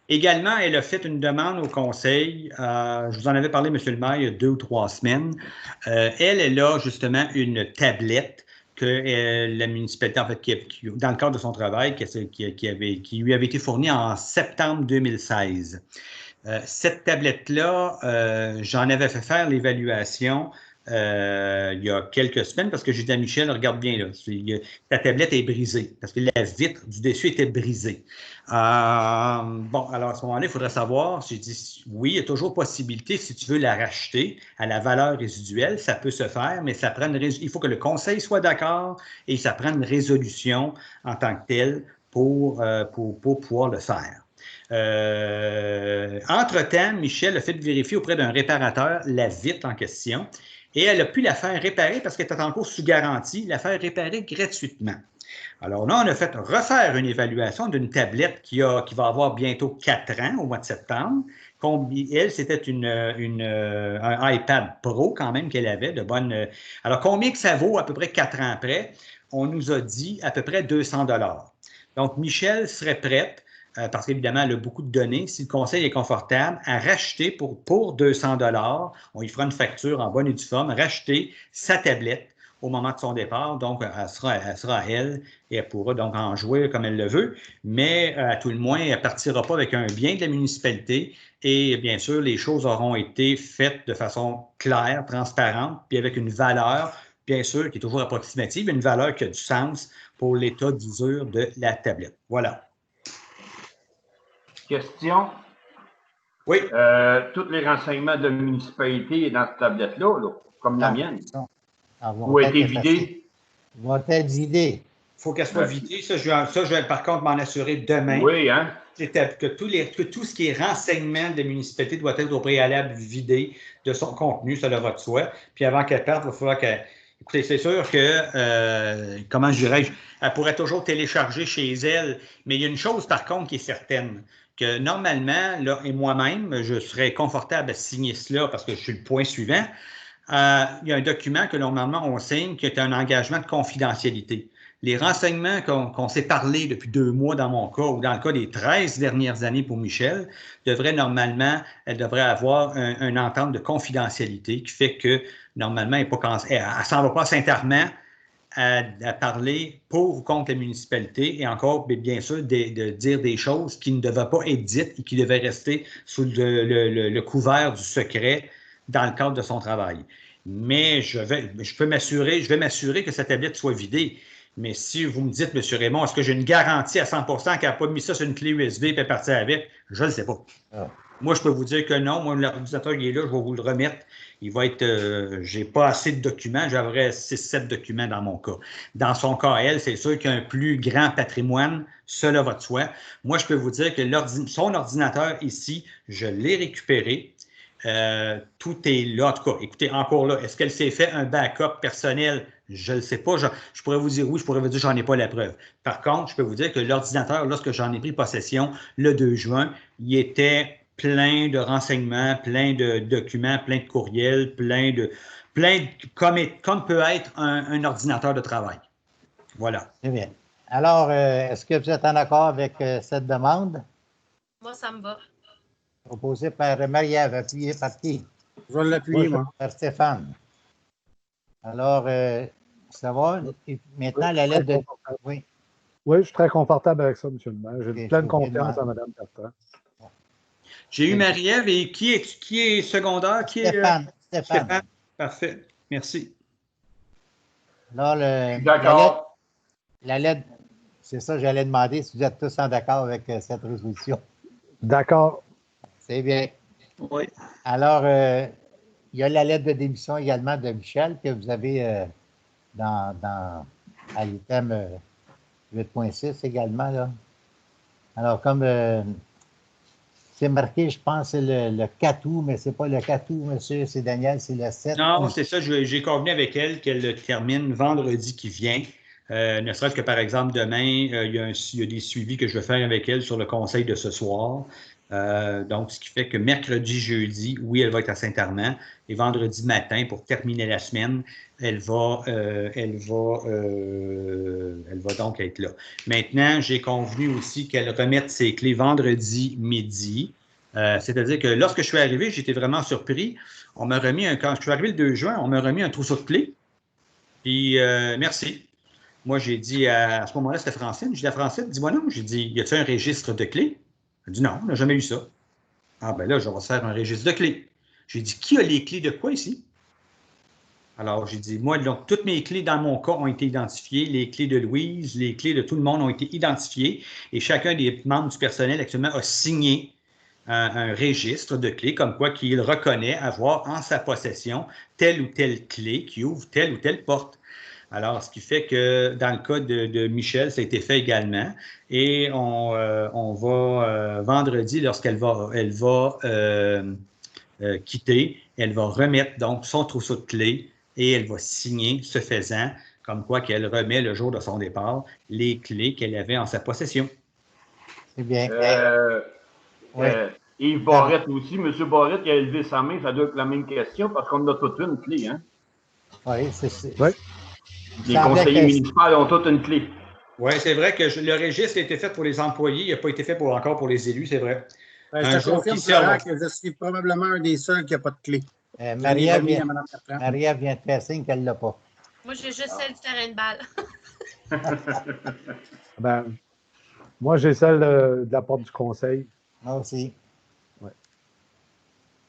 Speaker 5: Également, elle a fait une demande au conseil. Je vous en avais parlé, M. le maire, il y a 2 ou 3 semaines. Elle a justement une tablette que la municipalité, en fait, dans le cadre de son travail, qui lui avait été fournie en septembre 2016. Cette tablette-là, j'en avais fait faire l'évaluation il y a quelques semaines parce que j'ai dit à Michel, regarde bien, là, ta tablette est brisée parce que la vitre du dessus était brisée. Bon, alors à ce moment-là, il faudrait savoir, j'ai dit, oui, il y a toujours possibilité, si tu veux la racheter à la valeur résiduelle, ça peut se faire, mais ça prend il faut que le conseil soit d'accord et ça prend une résolution en tant que telle pour pouvoir le faire. Entre-temps, Michel a fait vérifier auprès d'un réparateur la vitre en question et elle a pu la faire réparer parce qu'elle était en cours sous garantie, la faire réparer gratuitement. Alors là, on a fait refaire une évaluation d'une tablette qui va avoir bientôt 4 ans, au mois de septembre. Elle, c'était un iPad Pro quand même qu'elle avait, de bonne. Alors, combien que ça vaut à peu près 4 ans après? On nous a dit à peu près 200 $. Donc, Michel serait prête, parce qu'évidemment, elle a beaucoup de données, si le conseil est confortable, à racheter pour 200 $, on y fera une facture en bonne et due forme, racheter sa tablette au moment de son départ. Donc, elle sera à elle et elle pourra donc en jouer comme elle le veut, mais à tout le moins, elle ne partira pas avec un bien de la municipalité et bien sûr, les choses auront été faites de façon claire, transparente, puis avec une valeur, bien sûr, qui est toujours approximative, une valeur qui a du sens pour l'état d'usure de la tablette. Voilà.
Speaker 4: Question.
Speaker 5: Oui.
Speaker 4: Tous les renseignements de la municipalité dans cette tablette-là, comme la mienne, ont été vidés.
Speaker 1: Vont être vidés.
Speaker 5: Il faut qu'elle soit vidée. Ça, je vais par contre m'en assurer demain.
Speaker 4: Oui, hein?
Speaker 5: Que tout ce qui est renseignement de la municipalité doit être au préalable vidé de son contenu, ça va de soi. Puis avant qu'elle parte, il va falloir qu'elle. Écoutez, c'est sûr que, comment je dirais, elle pourrait toujours télécharger chez elle, mais il y a une chose par contre qui est certaine, que normalement, là, et moi-même, je serais confortable à signer cela parce que je suis le point suivant. Il y a un document que normalement on signe qui est un engagement de confidentialité. Les renseignements qu'on s'est parlé depuis 2 mois dans mon cas ou dans le cas des 13 dernières années pour Michel, elle devrait avoir une entente de confidentialité qui fait que normalement, elle ne s'en va pas sincèrement à parler pour ou contre la municipalité et encore, bien sûr, de dire des choses qui ne devaient pas être dites et qui devaient rester sous le couvert du secret dans le cadre de son travail. Mais je vais m'assurer que cette tablette soit vidée. Mais si vous me dites, M. Raymond, est-ce que j'ai une garantie à 100% qu'elle n'a pas mis ça sur une clé USB et est partie avec? Je ne le sais pas. Ah. Moi, je peux vous dire que non. Moi, l'ordinateur, il est là, je vais vous le remettre. Il va être, j'ai pas assez de documents, j'aurais 6-7 documents dans mon cas. Dans son cas, elle, c'est sûr qu'il y a un plus grand patrimoine, cela va de soi. Moi, je peux vous dire que son ordinateur ici, je l'ai récupéré. Tout est là. En tout cas, écoutez, encore là, est-ce qu'elle s'est fait un backup personnel? Je ne le sais pas. Je pourrais vous dire oui, je pourrais vous dire j'en ai pas la preuve. Par contre, je peux vous dire que l'ordinateur, lorsque j'en ai pris possession le 2 juin, il était plein de renseignements, plein de documents, plein de courriels, comme peut être un ordinateur de travail. Voilà.
Speaker 1: Très bien. Alors, est-ce que vous êtes en accord avec cette demande?
Speaker 7: Moi, ça me va.
Speaker 1: Proposée par Marie-Ève, appuyée par qui?
Speaker 8: Je vais l'appuyer, moi.
Speaker 1: Par Stéphane. Alors, ça va? Et maintenant, la lettre de...
Speaker 2: Oui. Oui, je suis très confortable avec ça, M. le maire. J'ai pleine confiance en Mme Bertrand.
Speaker 5: J'ai eu Marie-Ève et qui est secondaire?
Speaker 1: Stéphane.
Speaker 5: Parfait. Merci.
Speaker 1: Alors,
Speaker 4: d'accord.
Speaker 1: La lettre, c'est ça, j'allais demander si vous êtes tous en accord avec cette résolution.
Speaker 2: D'accord.
Speaker 1: C'est bien.
Speaker 6: Oui.
Speaker 1: Alors, il y a la lettre de démission également de Michel que vous avez à l'item 8.6 également. Là. Alors, comme c'est marqué, je pense, c'est le 4 août, mais ce n'est pas le 4 août, monsieur, c'est Daniel, c'est le 7 août.
Speaker 5: Non, c'est ça, j'ai convenu avec elle qu'elle termine vendredi qui vient. Ne serait-ce que, par exemple, demain, il y a des suivis que je vais faire avec elle sur le conseil de ce soir. Donc, ce qui fait que mercredi, jeudi, oui, elle va être à Saint-Armand. Et vendredi matin, pour terminer la semaine, elle va donc être là. Maintenant, j'ai convenu aussi qu'elle remette ses clés vendredi midi. C'est-à-dire que lorsque je suis arrivé, j'étais vraiment surpris. On m'a remis quand je suis arrivé le 2 juin, on m'a remis un trousseau de clés. Puis, merci. Moi, j'ai dit à ce moment-là, c'était Francine. J'ai dit à Francine, dis-moi non. J'ai dit, y a-t-il un registre de clés? Elle dit non, on n'a jamais eu ça. Ah, ben là, je vais faire un registre de clés. J'ai dit, qui a les clés de quoi ici? Alors, j'ai dit, moi, donc, toutes mes clés dans mon cas ont été identifiées. Les clés de Louise, les clés de tout le monde ont été identifiées. Et chacun des membres du personnel actuellement a signé un registre de clés, comme quoi qu'il reconnaît avoir en sa possession telle ou telle clé qui ouvre telle ou telle porte. Alors, ce qui fait que dans le cas de Michel, ça a été fait également. Et on va vendredi, lorsqu'elle va quitter, Elle va remettre donc son trousseau de clés et elle va signer, ce faisant, comme quoi qu'elle remet le jour de son départ les clés qu'elle avait en sa possession.
Speaker 1: C'est bien.
Speaker 4: Oui. Yves Barrette aussi. M. Barrette qui a élevé sa main, ça doit être la même question parce qu'on a toute une clé. Hein?
Speaker 1: Oui, c'est
Speaker 2: oui.
Speaker 4: Les conseillers municipaux ont toutes une clé.
Speaker 5: Oui, c'est vrai que le registre a été fait pour les employés, il n'a pas été fait encore pour les élus, c'est vrai.
Speaker 8: Je te confirme, Florent, que je suis probablement un des seuls qui n'a pas de clé.
Speaker 1: Maria vient de faire signe qu'elle ne l'a pas.
Speaker 7: Moi, j'ai juste celle du terrain de
Speaker 2: Ben,
Speaker 7: balle.
Speaker 2: moi, j'ai celle de la porte du conseil.
Speaker 1: Moi aussi.
Speaker 2: Ouais.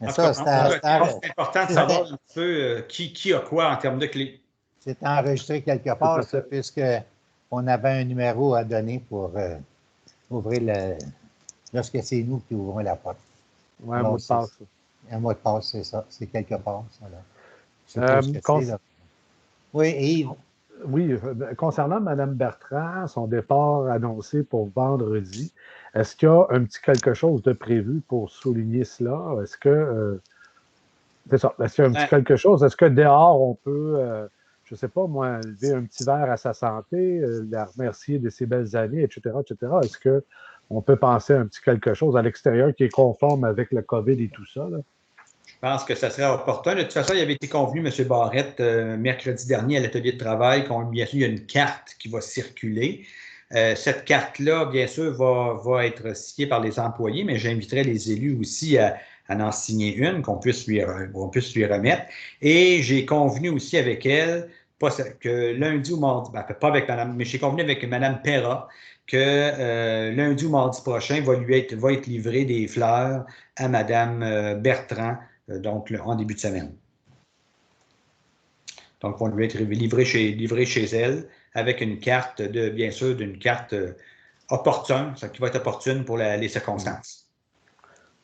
Speaker 1: Mais ça, c'est
Speaker 5: important de savoir un peu qui a quoi en termes de clés.
Speaker 1: C'est enregistré quelque part, ça, puisqu'on avait un numéro à donner pour ouvrir lorsque c'est nous qui ouvrons la porte.
Speaker 2: Oui, un mot de passe.
Speaker 1: Un mot de passe, c'est ça. C'est quelque part, ça. Là. Oui, Yves.
Speaker 2: Oui, concernant Mme Bertrand, son départ annoncé pour vendredi, est-ce qu'il y a un petit quelque chose de prévu pour souligner cela? Est-ce que c'est ça? Est-ce qu'il y a un petit quelque chose? Est-ce que dehors, on peut, je ne sais pas, moi, lever un petit verre à sa santé, la remercier de ses belles années, etc., etc.? Est-ce qu'on peut penser à un petit quelque chose à l'extérieur qui est conforme avec le COVID et tout ça, là?
Speaker 5: Je pense que ça serait opportun. De toute façon, il avait été convenu, M. Barrette, mercredi dernier à l'atelier de travail, bien sûr, il y a une carte qui va circuler. Cette carte-là, bien sûr, va être signée par les employés, mais j'inviterai les élus aussi à en signer une, qu'on puisse lui remettre. Et j'ai convenu aussi avec elle, que lundi ou mardi, pas avec Mme, mais j'ai convenu avec Mme Perra, que lundi ou mardi prochain va être livré des fleurs à Mme Bertrand, donc en début de semaine. Donc, on lui être livré chez elle avec une carte, bien sûr, d'une carte opportune, ça qui va être opportune pour les circonstances.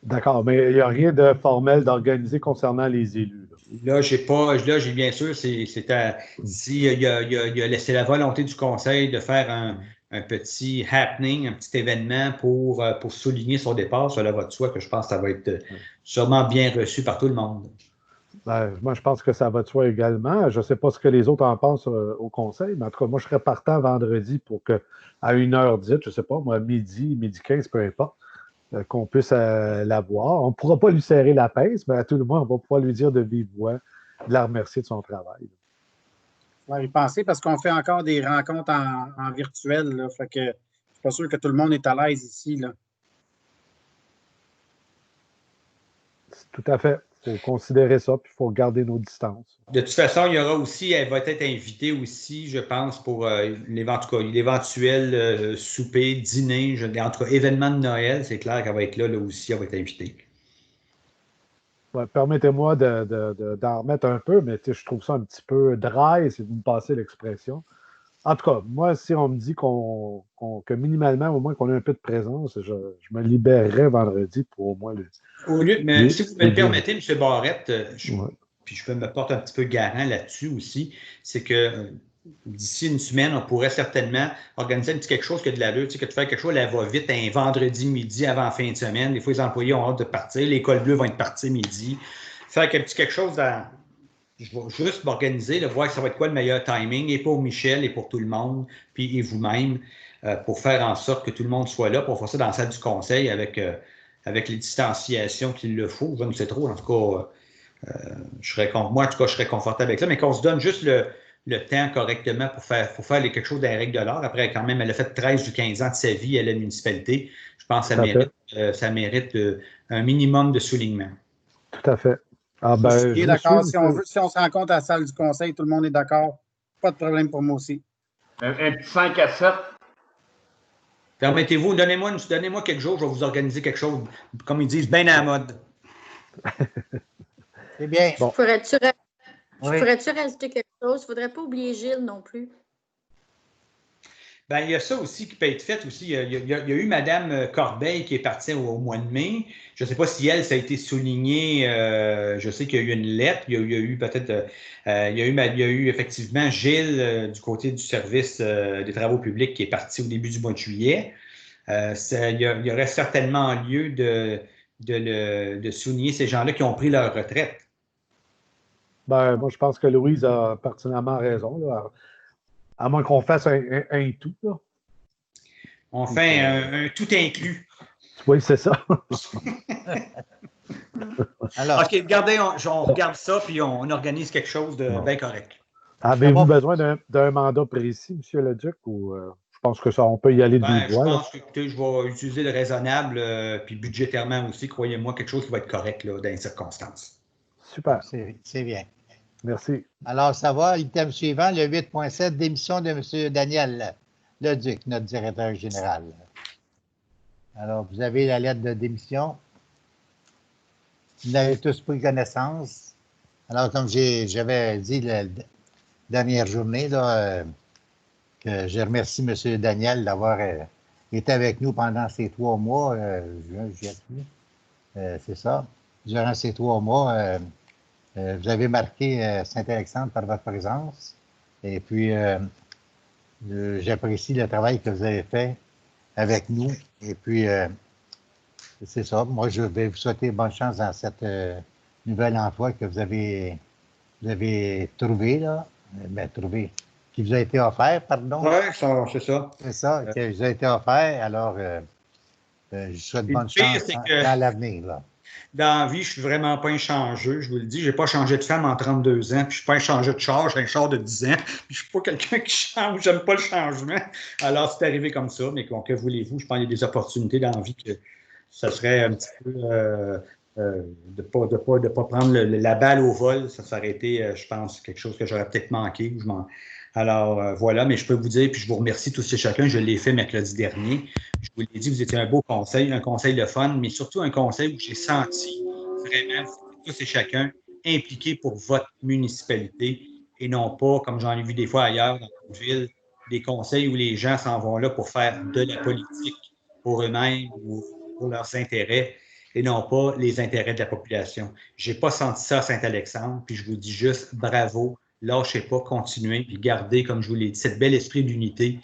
Speaker 2: D'accord, mais il n'y a rien de formel d'organisé concernant les élus.
Speaker 5: Là, j'ai bien sûr, c'est la volonté du conseil de faire un petit happening, un petit événement pour souligner son départ. Cela va de soi que je pense que ça va être sûrement bien reçu par tout le monde.
Speaker 2: Ben, moi, je pense que ça va de soi également. Je ne sais pas ce que les autres en pensent au conseil, mais en tout cas, moi, je serais partant vendredi pour qu'à 1h10, je ne sais pas, moi, midi 15, peu importe, qu'on puisse la voir. On ne pourra pas lui serrer la pince, mais à tout le moins, on va pouvoir lui dire de vive voix, de la remercier de son travail.
Speaker 8: On va y penser parce qu'on fait encore des rencontres en virtuel. Là, fait que je ne suis pas sûr que tout le monde est à l'aise ici. Là.
Speaker 2: Tout à fait. Il faut considérer ça, puis il faut garder nos distances.
Speaker 5: De toute façon, elle va être invitée aussi, je pense, pour l'éventuel souper, dîner, en tout cas, événement de Noël. C'est clair qu'elle va être là aussi, elle va être invitée.
Speaker 2: Ouais, permettez-moi d'en remettre un peu, mais je trouve ça un petit peu dry, si vous me passez l'expression. En tout cas, moi, si on me dit que minimalement, au moins qu'on ait un peu de présence, je me libérerai vendredi pour au moins le...
Speaker 5: Mais si vous me le permettez, M. Barrette, puis je peux me porter un petit peu garant là-dessus aussi, c'est que d'ici une semaine, on pourrait certainement organiser un petit quelque chose que de l'allure, que tu fais quelque chose, elle va vite un vendredi midi avant la fin de semaine. Des fois, les employés ont hâte de partir, les cols bleus vont être partis midi. Faire un petit quelque chose je vais juste m'organiser, voir que ça va être quoi le meilleur timing, et pour Michel, et pour tout le monde, puis et vous-même, pour faire en sorte que tout le monde soit là, pour faire ça dans la salle du conseil avec les distanciations qu'il le faut. Je ne sais trop, en tout cas, moi, en tout cas, je serais confortable avec ça, mais qu'on se donne juste le temps correctement pour faire quelque chose dans les règles de l'art. Après, quand même, elle a fait 13 ou 15 ans de sa vie à la municipalité. Je pense que ça mérite un minimum de soulignement.
Speaker 2: Tout à fait. Ah ben,
Speaker 8: je suis d'accord. Si on se rencontre à la salle du conseil, tout le monde est d'accord. Pas de problème pour moi aussi.
Speaker 4: Un petit 5 à 7.
Speaker 5: Permettez-vous, donnez-moi quelques jours, je vais vous organiser quelque chose, comme ils disent, bien à la mode.
Speaker 1: C'est bien.
Speaker 3: Bon. Pourrais-tu rajouter quelque chose? Il ne faudrait pas oublier Gilles non plus.
Speaker 5: Ben, il y a ça aussi qui peut être fait aussi. Il y a eu Mme Corbeil qui est partie au mois de mai. Je ne sais pas si elle, ça a été souligné. Je sais qu'il y a eu une lettre. Il y a eu peut-être. Il y a eu effectivement Gilles du côté du service des travaux publics qui est parti au début du mois de juillet. Il y aurait certainement lieu de souligner ces gens-là qui ont pris leur retraite.
Speaker 2: Ben, moi, je pense que Louise a pertinemment raison. Là. À moins qu'on fasse un tout. Là.
Speaker 5: On fait un tout inclus.
Speaker 2: Oui, c'est ça.
Speaker 5: Alors, OK, regardez, on regarde ça, puis on organise quelque chose de bien correct.
Speaker 2: Avez-vous besoin d'un mandat précis, M. Leduc, ou je pense que ça, on peut y aller de vive voix?
Speaker 5: Je pense que, écoutez, je vais utiliser le raisonnable, puis budgétairement aussi, croyez-moi, quelque chose qui va être correct là, dans les circonstances.
Speaker 2: Super.
Speaker 1: C'est bien.
Speaker 2: Merci.
Speaker 1: Alors, ça va, l'item suivant, le 8.7, démission de M. Daniel Leduc, notre directeur général. Alors, vous avez la lettre de démission. Vous en avez tous pris connaissance. Alors, comme j'avais dit la dernière journée, là, que je remercie M. Daniel d'avoir été avec nous pendant ces 3 mois. C'est ça. Durant ces 3 mois, vous avez marqué Saint-Alexandre par votre présence. Et puis, j'apprécie le travail que vous avez fait avec nous. Et puis, c'est ça. Moi, je vais vous souhaiter bonne chance dans cette nouvel emploi que vous avez trouvé, là. Ben, qui vous a été offert, pardon.
Speaker 5: Oui, c'est ça.
Speaker 1: C'est ça, qui vous a été offert. Alors, je souhaite bonne chance dans l'avenir, là.
Speaker 5: Dans la vie, je ne suis vraiment pas un changeux, je vous le dis. Je n'ai pas changé de femme en 32 ans, puis je ne suis pas un changeux de char, j'ai un char de 10 ans, puis je ne suis pas quelqu'un qui change, j'aime pas le changement. Alors, c'est arrivé comme ça, mais que voulez-vous, je pense qu'il y a des opportunités dans la vie que ça serait un petit peu de ne pas prendre la balle au vol, ça aurait été, je pense, quelque chose que j'aurais peut-être manqué. Alors, voilà, mais je peux vous dire, puis je vous remercie tous et chacun, je l'ai fait mercredi dernier. Je vous l'ai dit, vous étiez un beau conseil, un conseil de fun, mais surtout un conseil où j'ai senti vraiment, tous et chacun, impliqués pour votre municipalité et non pas, comme j'en ai vu des fois ailleurs dans notre ville, des conseils où les gens s'en vont là pour faire de la politique pour eux-mêmes ou pour leurs intérêts et non pas les intérêts de la population. Je n'ai pas senti ça à Saint-Alexandre, puis je vous dis juste bravo. Lâchez pas, continuez, puis gardez, comme je vous l'ai dit, cet bel esprit d'unité.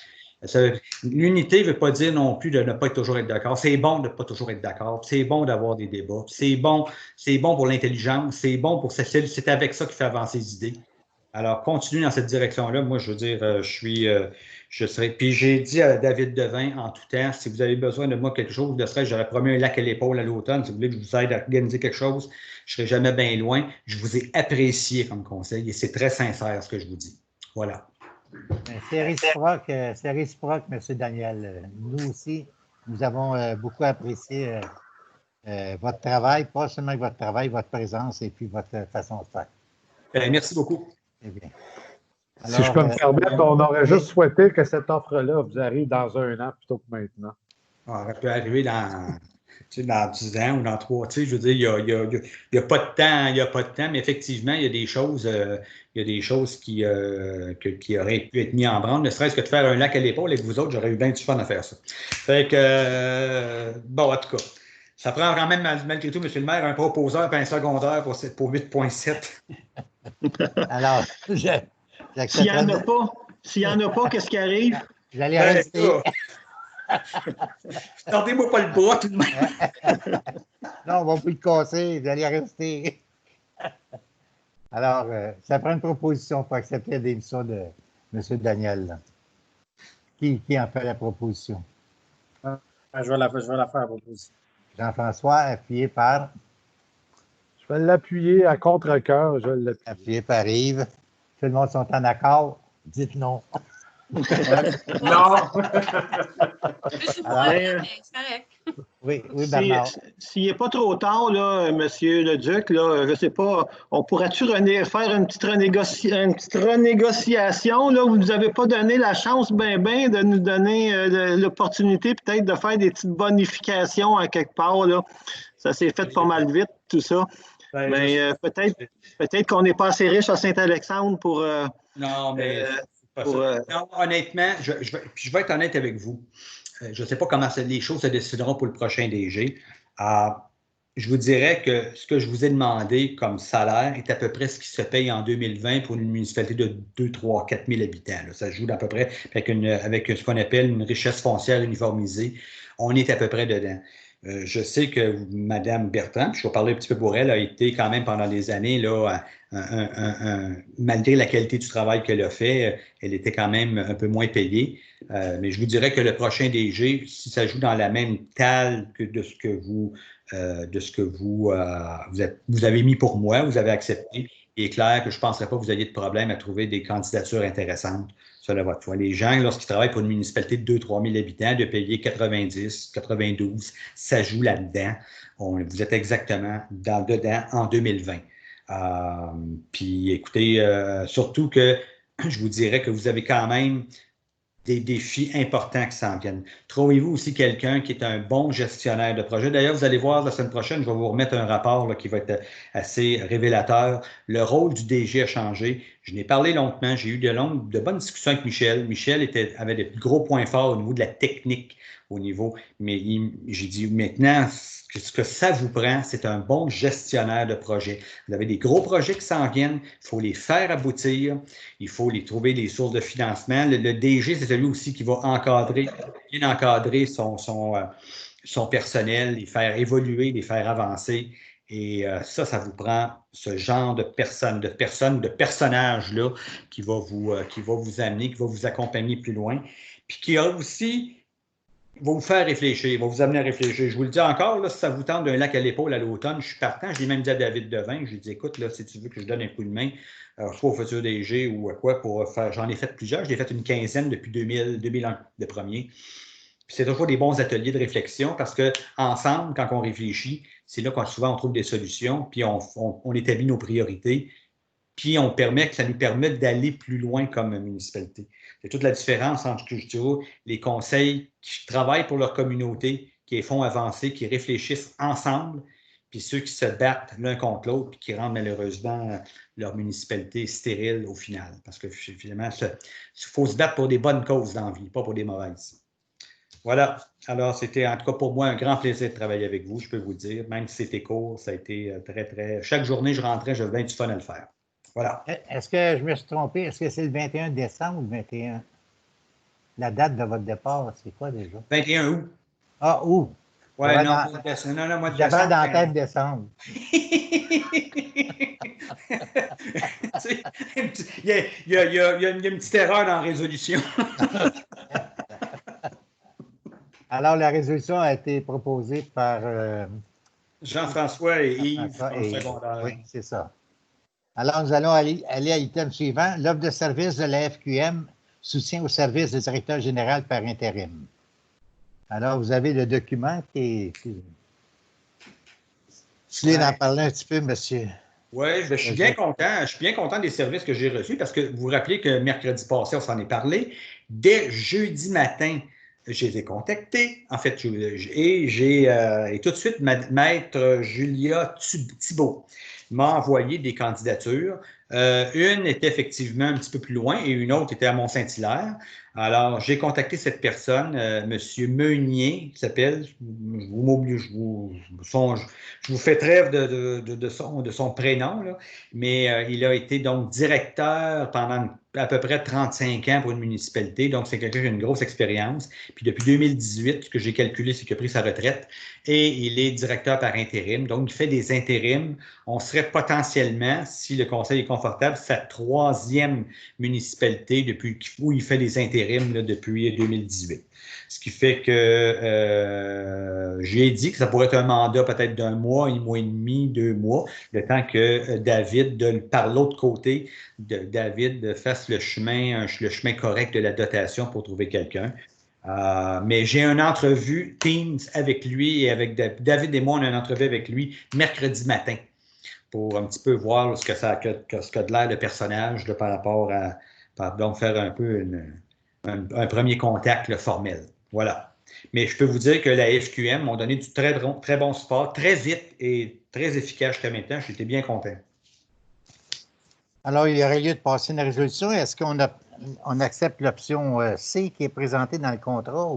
Speaker 5: L'unité ne veut pas dire non plus de ne pas toujours être d'accord. C'est bon de ne pas toujours être d'accord. C'est bon d'avoir des débats. C'est bon pour l'intelligence. C'est bon pour c'est avec ça qu'il fait avancer les idées. Alors, continuez dans cette direction-là. Moi, je veux dire, je serai. Puis j'ai dit à David Devin en tout temps, si vous avez besoin de moi quelque chose, j'aurais promis un lac à l'épaule à l'automne. Si vous voulez que je vous aide à organiser quelque chose, je ne serai jamais bien loin. Je vous ai apprécié comme conseil et c'est très sincère ce que je vous dis. Voilà.
Speaker 1: C'est réciproque, M. Daniel. Nous aussi, nous avons beaucoup apprécié votre travail, pas seulement votre travail, votre présence et puis votre façon de faire.
Speaker 5: Merci beaucoup.
Speaker 1: Eh bien.
Speaker 2: Alors, si je peux me permettre, on aurait juste souhaité que cette offre-là vous arrive dans 1 an plutôt que maintenant.
Speaker 5: Elle peut arriver dans 10 ans ou dans 3. Je veux dire, il n'y a pas de temps, mais effectivement, il y a des choses qui auraient pu être mises en branle, ne serait-ce que de faire un lac à l'épaule avec vous autres, j'aurais eu bien du fun à faire ça. Fait que, bon, en tout cas, ça prend quand même, malgré tout, M. le maire, un proposeur et un secondaire pour 8.7.
Speaker 1: Alors,
Speaker 6: s'il n'y en a pas, qu'est-ce qui arrive?
Speaker 1: Vous allez rester.
Speaker 5: Tendez-moi pas le bras tout de même.
Speaker 1: Non, on va vous le casser, vous allez rester. Alors, ça prend une proposition pour accepter la démission de M. Daniel. Là. Qui en fait la proposition?
Speaker 8: Je vais la faire, la proposition.
Speaker 1: Jean-François, appuyé par?
Speaker 2: Je vais l'appuyer à contre-cœur.
Speaker 1: Appuyé par Yves. Tout le monde sont en accord? Dites non.
Speaker 4: Non.
Speaker 1: Oui, Bernard.
Speaker 6: S'il n'est pas trop tard, là, M. Leduc, là, je ne sais pas, on pourrait-tu faire une petite renégociation? Là, vous ne nous avez pas donné la chance de nous donner l'opportunité peut-être de faire des petites bonifications à quelque part. Là. Ça s'est fait pas mal vite, tout ça. Mais peut-être qu'on n'est pas assez riche à Saint-Alexandre pour...
Speaker 5: non, mais... Non, honnêtement, je vais être honnête avec vous. Je ne sais pas comment les choses se décideront pour le prochain DG. Je vous dirais que ce que je vous ai demandé comme salaire est à peu près ce qui se paye en 2020 pour une municipalité de 2, 3, 4 000 habitants. Là. Ça joue à peu près avec ce qu'on appelle une richesse foncière uniformisée. On est à peu près dedans. Je sais que Mme Bertrand, puis je vais parler un petit peu pour elle, a été quand même pendant des années, là, malgré la qualité du travail qu'elle a fait, elle était quand même un peu moins payée. Mais je vous dirais que le prochain DG, si ça joue dans la même taille que de ce que vous avez mis pour moi, vous avez accepté, il est clair que je ne penserais pas que vous ayez de problème à trouver des candidatures intéressantes. Cela va de soi. Les gens, lorsqu'ils travaillent pour une municipalité de 2-3 000 habitants, de payer 90, 92, ça joue là-dedans. Vous êtes exactement dedans en 2020. Puis écoutez, surtout que je vous dirais que vous avez quand même des défis importants qui s'en viennent. Trouvez-vous aussi quelqu'un qui est un bon gestionnaire de projet. D'ailleurs, vous allez voir la semaine prochaine, je vais vous remettre un rapport là, qui va être assez révélateur. Le rôle du DG a changé. Je n'ai parlé longuement. J'ai eu de bonnes discussions avec Michel. Michel avait des gros points forts au niveau de la technique, mais j'ai dit maintenant, ce que ça vous prend, c'est un bon gestionnaire de projet. Vous avez des gros projets qui s'en viennent, il faut les faire aboutir, il faut les trouver des sources de financement. Le DG, c'est celui aussi qui va bien encadrer son personnel, les faire évoluer, les faire avancer. Et ça vous prend ce genre de personnage-là qui va vous amener, qui va vous accompagner plus loin. Puis qui a aussi va vous faire réfléchir, va vous amener à réfléchir. Je vous le dis encore, là, si ça vous tente d'un lac à l'épaule à l'automne, je suis partant. Je l'ai même dit à David Devin, je lui ai dit, écoute, là, si tu veux que je donne un coup de main, soit au futur DG ou à quoi, pour faire. J'en ai fait plusieurs, j'en ai fait une quinzaine depuis 2001, le premier. Puis c'est toujours des bons ateliers de réflexion parce qu'ensemble, quand on réfléchit, c'est là qu'on souvent on trouve des solutions, puis on établit nos priorités, puis ça nous permet d'aller plus loin comme municipalité. C'est toute la différence entre, je dirais, les conseils qui travaillent pour leur communauté, qui les font avancer, qui réfléchissent ensemble, puis ceux qui se battent l'un contre l'autre, puis qui rendent malheureusement leur municipalité stérile au final. Parce que finalement, il faut se battre pour des bonnes causes dans la vie, pas pour des mauvaises. Voilà. Alors, c'était en tout cas pour moi un grand plaisir de travailler avec vous, je peux vous dire. Même si c'était court, ça a été très, très... Chaque journée, je rentrais, j'avais bien du fun à le faire. Voilà.
Speaker 1: Est-ce que je me suis trompé? Est-ce que c'est le 21 décembre ou le 21? La date de votre départ, c'est quoi déjà?
Speaker 5: 21 août.
Speaker 1: Ah, août.
Speaker 5: Oui, non, moi de
Speaker 1: j'avais dans la tête décembre.
Speaker 5: Il y a une petite erreur dans la résolution.
Speaker 1: Alors, la résolution a été proposée par...
Speaker 5: Jean-François et Yves.
Speaker 1: Oui, c'est ça. Alors, nous allons aller à l'item suivant. L'offre de service de la FQM, soutien au service du directeur général par intérim. Alors, vous avez le document qui est... Vous voulez en parler un petit peu, monsieur?
Speaker 5: Oui, je suis bien content. Je suis bien content des services que j'ai reçus parce que vous vous rappelez que mercredi passé, on s'en est parlé. Dès jeudi matin, je les ai contactés, en fait, et tout de suite, maître Julia Thibault m'a envoyé des candidatures. Une était effectivement un petit peu plus loin et une autre était à Mont-Saint-Hilaire. Alors, j'ai contacté cette personne, M. Meunier, qui s'appelle, je vous fais trêve de son prénom, là, mais il a été donc directeur pendant à peu près 35 ans pour une municipalité, donc c'est quelqu'un qui a une grosse expérience. Puis depuis 2018, ce que j'ai calculé, c'est qu'il a pris sa retraite et il est directeur par intérim, donc il fait des intérims. On serait potentiellement, si le conseil est confortable, sa 3e municipalité où il fait des intérims là, depuis 2018. Ce qui fait que j'ai dit que ça pourrait être un mandat peut-être d'1 mois, 1 mois et demi, 2 mois, le temps que David, par l'autre côté, David fasse le chemin correct de la dotation pour trouver quelqu'un. Mais j'ai une entrevue Teams avec lui et avec David et moi, on a une entrevue avec lui mercredi matin pour un petit peu voir ce que de l'air le personnage là, par rapport à donc faire un peu un premier contact formel. Voilà. Mais je peux vous dire que la FQM m'ont donné du très bon support, très vite et très efficace jusqu'à maintenant. J'étais bien content.
Speaker 1: Alors, il y aurait lieu de passer une résolution. Est-ce qu'on accepte l'option C qui est présentée dans le contrat?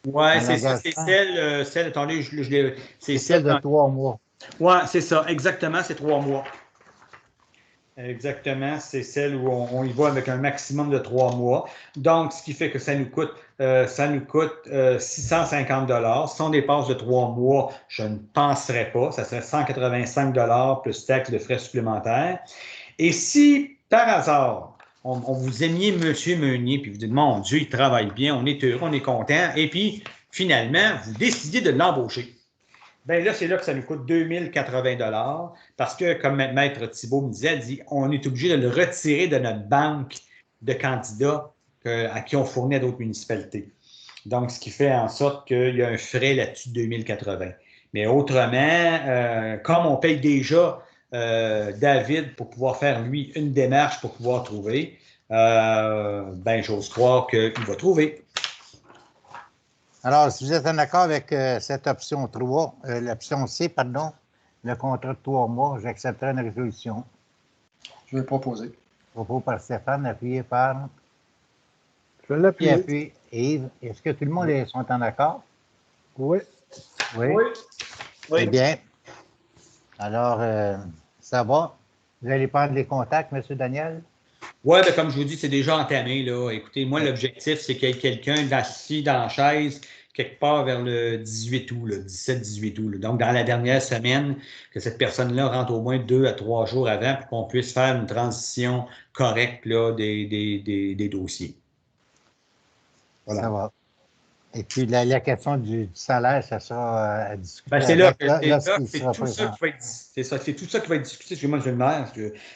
Speaker 5: Oui, c'est celle, attendez,
Speaker 1: c'est celle de 3 mois.
Speaker 5: Oui, c'est ça, exactement, c'est 3 mois. Exactement, c'est celle où on y va avec un maximum de 3 mois. Donc, ce qui fait que ça nous coûte 650 $. Si on dépasse de 3 mois, je ne penserais pas. Ça serait 185 $ plus taxes de frais supplémentaires. Et si, par hasard, on vous aimiez M. Meunier, puis vous dites, mon Dieu, il travaille bien, on est heureux, on est content, et puis, finalement, vous décidez de l'embaucher. Bien là, c'est là que ça nous coûte 2080 $ parce que, comme Maître Thibault me disait, on est obligé de le retirer de notre banque de candidats à qui on fournit à d'autres municipalités. Donc, ce qui fait en sorte qu'il y a un frais là-dessus de 2080. Mais autrement, comme on paye déjà David pour pouvoir faire, lui, une démarche pour pouvoir trouver, ben j'ose croire qu'il va trouver.
Speaker 1: Alors, si vous êtes en accord avec cette option 3, l'option C, pardon, le contrat de 3 mois, j'accepterai une résolution.
Speaker 9: Je vais proposer.
Speaker 1: Propos par Stéphane, appuyé par...
Speaker 2: Je vais l'appuyer.
Speaker 1: Puis Yves. Est-ce que tout le monde est en accord?
Speaker 2: Oui.
Speaker 1: Oui.
Speaker 6: Oui.
Speaker 1: Bien. Alors, ça va. Vous allez prendre les contacts, M. Daniel?
Speaker 5: Oui, bien, comme je vous dis, c'est déjà entamé, là. Écoutez, moi, l'objectif, c'est qu'il y ait quelqu'un assis dans la chaise quelque part vers le 18 août, le 17-18 août. Là. Donc, dans la dernière semaine, que cette personne-là rentre au moins 2 à 3 jours avant pour qu'on puisse faire une transition correcte là, des dossiers. Voilà.
Speaker 1: Ça va. Et puis, la question du salaire, ça sera à discuter.
Speaker 5: Ben, c'est là que c'est tout ça qui va être c'est tout ça qui va être discuté. Excusez-moi, je le maire,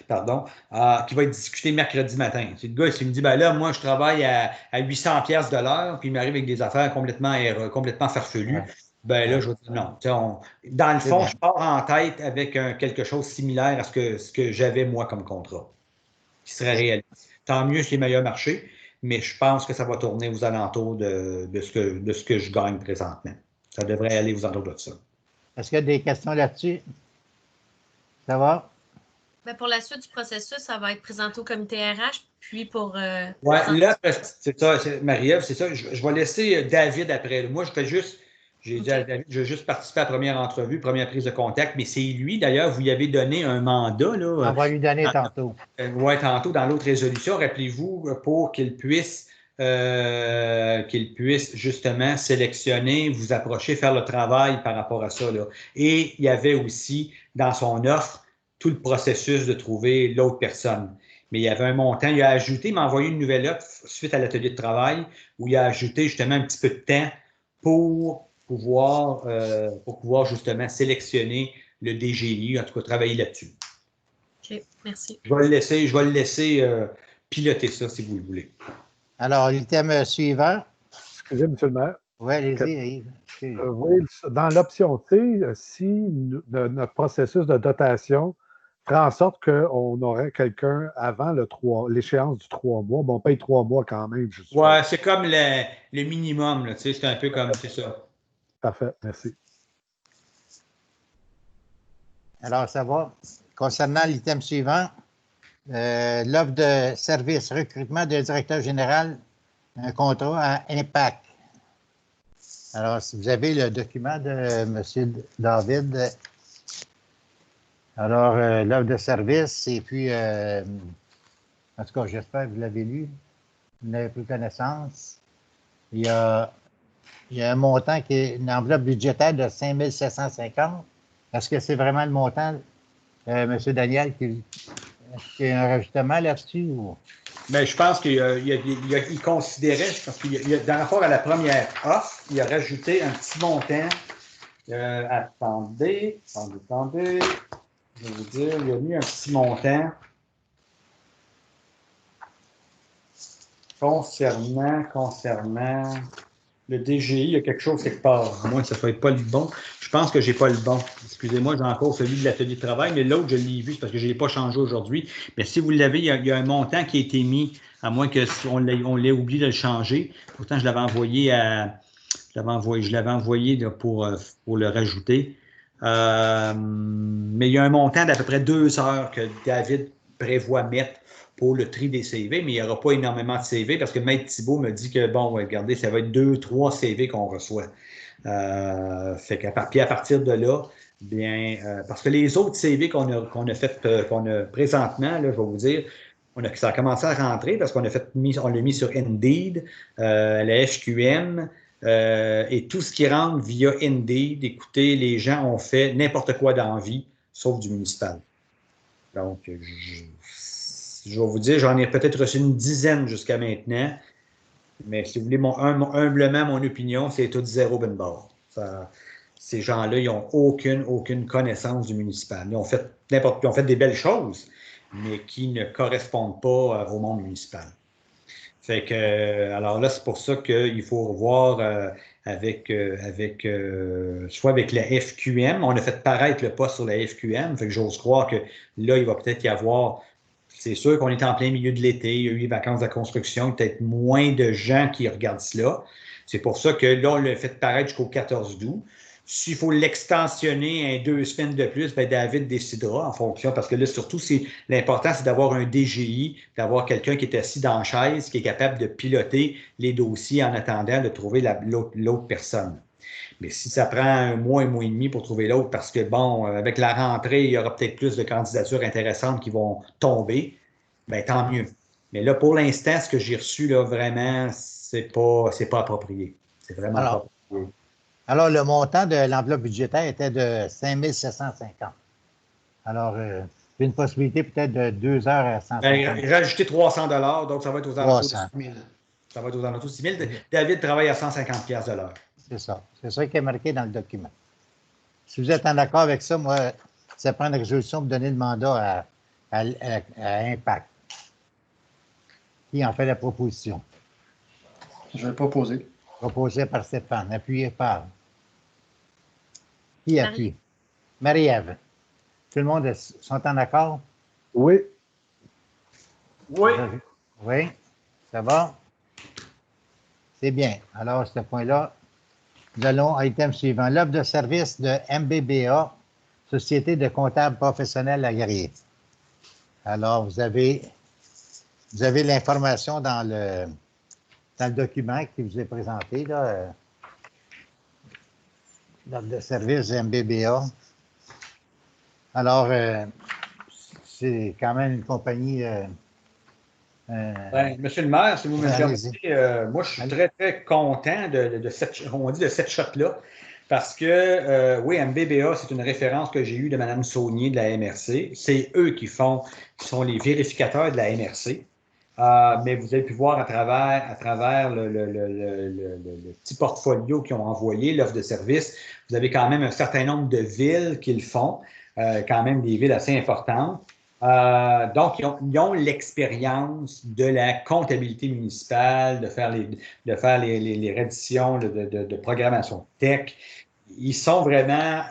Speaker 5: pardon, qui va être discuté mercredi matin. C'est le gars qui me dit, ben là, moi, je travaille à 800 $ de l'heure, puis il m'arrive avec des affaires complètement farfelues. Ouais. Ben là, je vais dire non. Dans le fond, je pars en tête avec quelque chose de similaire à ce que j'avais, moi, comme contrat, qui serait réaliste. Tant mieux sur les meilleurs marchés. Mais je pense que ça va tourner aux alentours de ce que je gagne présentement. Ça devrait aller aux alentours de ça.
Speaker 1: Est-ce qu'il y a des questions là-dessus? Ça va?
Speaker 7: Bien, pour la suite du processus, ça va être présenté au comité RH, puis pour...
Speaker 5: Oui, là, c'est ça, Marie-Ève, c'est ça. Je vais laisser David après. Moi, j'ai dit à David, je vais juste participer à la première entrevue, première prise de contact, mais c'est lui, d'ailleurs, vous lui avez donné un mandat. Là,
Speaker 1: on va lui donner tantôt.
Speaker 5: Oui, tantôt, dans l'autre résolution, rappelez-vous, pour qu'il puisse justement sélectionner, vous approcher, faire le travail par rapport à ça. Là. Et il y avait aussi, dans son offre, tout le processus de trouver l'autre personne. Mais il y avait un montant, il a ajouté, il m'a envoyé une nouvelle offre suite à l'atelier de travail, où il a ajouté justement un petit peu de temps pour pouvoir justement sélectionner le DGI, en tout cas travailler là-dessus.
Speaker 7: OK, merci.
Speaker 5: Je vais le laisser piloter ça, si vous le voulez.
Speaker 1: Alors, l'item suivant.
Speaker 2: Excusez, M. le maire.
Speaker 1: Oui, allez-y, Yves.
Speaker 2: Oui, dans l'option T, si notre processus de dotation ferait en sorte qu'on aurait quelqu'un avant l'échéance du 3 mois, bon, on paye 3 mois quand même.
Speaker 5: Oui, c'est comme le minimum, là, c'est un peu comme, c'est ça.
Speaker 2: Parfait, merci.
Speaker 1: Alors, ça va. Concernant l'item suivant, l'offre de service, recrutement de directeur général, un contrat à impact. Alors, si vous avez le document de M. David, alors, l'offre de service, et puis, en tout cas, j'espère que vous l'avez lu, vous n'avez pris connaissance. Il y a un montant qui est une enveloppe budgétaire de 5 750. Est-ce que c'est vraiment le montant, M. Daniel, qui y a un rajustement là-dessus? Ou...
Speaker 5: Bien, je pense qu'il considérait, dans rapport à la première offre, il a rajouté un petit montant. Attendez. Je vais vous dire, il a mis un petit montant concernant le DGI, il y a quelque chose quelque part. Moi, ça ne peut être pas le bon. Je pense que je n'ai pas le bon. Excusez-moi, j'ai encore celui de l'atelier de travail, mais l'autre, je l'ai vu, c'est parce que je ne l'ai pas changé aujourd'hui. Mais si vous l'avez, il y a un montant qui a été mis, à moins qu'on l'ait oublié de le changer. Pourtant, je l'avais envoyé là, pour le rajouter. Mais il y a un montant d'à peu près 2 heures que David prévoit mettre pour le tri des CV, mais il n'y aura pas énormément de CV parce que Maître Thibault me dit que, bon, regardez, ça va être 2-3 CV qu'on reçoit. Puis à partir de là, bien, parce que les autres CV qu'on a fait, qu'on a présentement, là, je vais vous dire, ça a commencé à rentrer parce qu'on l'a mis sur Indeed, la FQM, et tout ce qui rentre via Indeed. Écoutez, les gens ont fait n'importe quoi dans la vie, sauf du municipal. Donc, je vais vous dire, j'en ai peut-être reçu une dizaine jusqu'à maintenant, mais si vous voulez, humblement, mon opinion, c'est tout zéro ben bord. Ces gens-là, ils n'ont aucune connaissance du municipal. Ils ont fait des belles choses, mais qui ne correspondent pas au monde municipal. Fait que, alors là, c'est pour ça qu'il faut revoir soit avec la FQM. On a fait paraître le poste sur la FQM. Fait que j'ose croire que là, il va peut-être y avoir. C'est sûr qu'on est en plein milieu de l'été, il y a eu les vacances de la construction, peut-être moins de gens qui regardent cela. C'est pour ça que là, on l'a fait paraître jusqu'au 14 août. S'il faut l'extensionner 2 semaines de plus, bien, David décidera en fonction, parce que là, surtout, l'important, c'est d'avoir un DGI, d'avoir quelqu'un qui est assis dans la chaise, qui est capable de piloter les dossiers en attendant de trouver l'autre personne. Mais si ça prend un mois et demi pour trouver l'autre, parce que, bon, avec la rentrée, il y aura peut-être plus de candidatures intéressantes qui vont tomber, bien, tant mieux. Mais là, pour l'instant, ce que j'ai reçu, là, vraiment, c'est pas approprié. C'est vraiment pas approprié.
Speaker 1: Alors, le montant de l'enveloppe budgétaire était de 5 750. Alors, une possibilité peut-être de 2 heures à 150.
Speaker 5: Rajouter 300 $, donc ça va être aux alentours de 6 000. Ça va être aux alentours de 6 000. David travaille à 150 $ de l'heure.
Speaker 1: C'est ça. C'est ça qui est marqué dans le document. Si vous êtes en accord avec ça, moi, ça prend une résolution pour donner le mandat à Impact. Qui en fait la proposition?
Speaker 9: Je vais le proposer.
Speaker 1: Proposé par Stéphane, appuyé par... Qui appuie? Marie-Ève. Tout le monde sont en accord?
Speaker 2: Oui.
Speaker 4: Oui.
Speaker 1: Oui. Ça va? C'est bien. Alors, à ce point-là, nous allons à l'item suivant. L'offre de service de MBBA, Société de comptables professionnels agréés. Alors, vous avez l'information dans le document qui vous est présenté, là, l'offre de service de MBBA. Alors, c'est quand même une compagnie...
Speaker 5: Monsieur le maire, si vous me permettez, moi, je suis très, très content de cette shot-là, parce que, oui, MBBA, c'est une référence que j'ai eue de Mme Saunier de la MRC. C'est eux qui sont les vérificateurs de la MRC. Mais vous avez pu voir à travers le petit portfolio qu'ils ont envoyé, l'offre de service, vous avez quand même un certain nombre de villes qui le font, quand même des villes assez importantes. Donc, ils ont l'expérience de la comptabilité municipale, de faire les redditions de programmation tech. Ils sont vraiment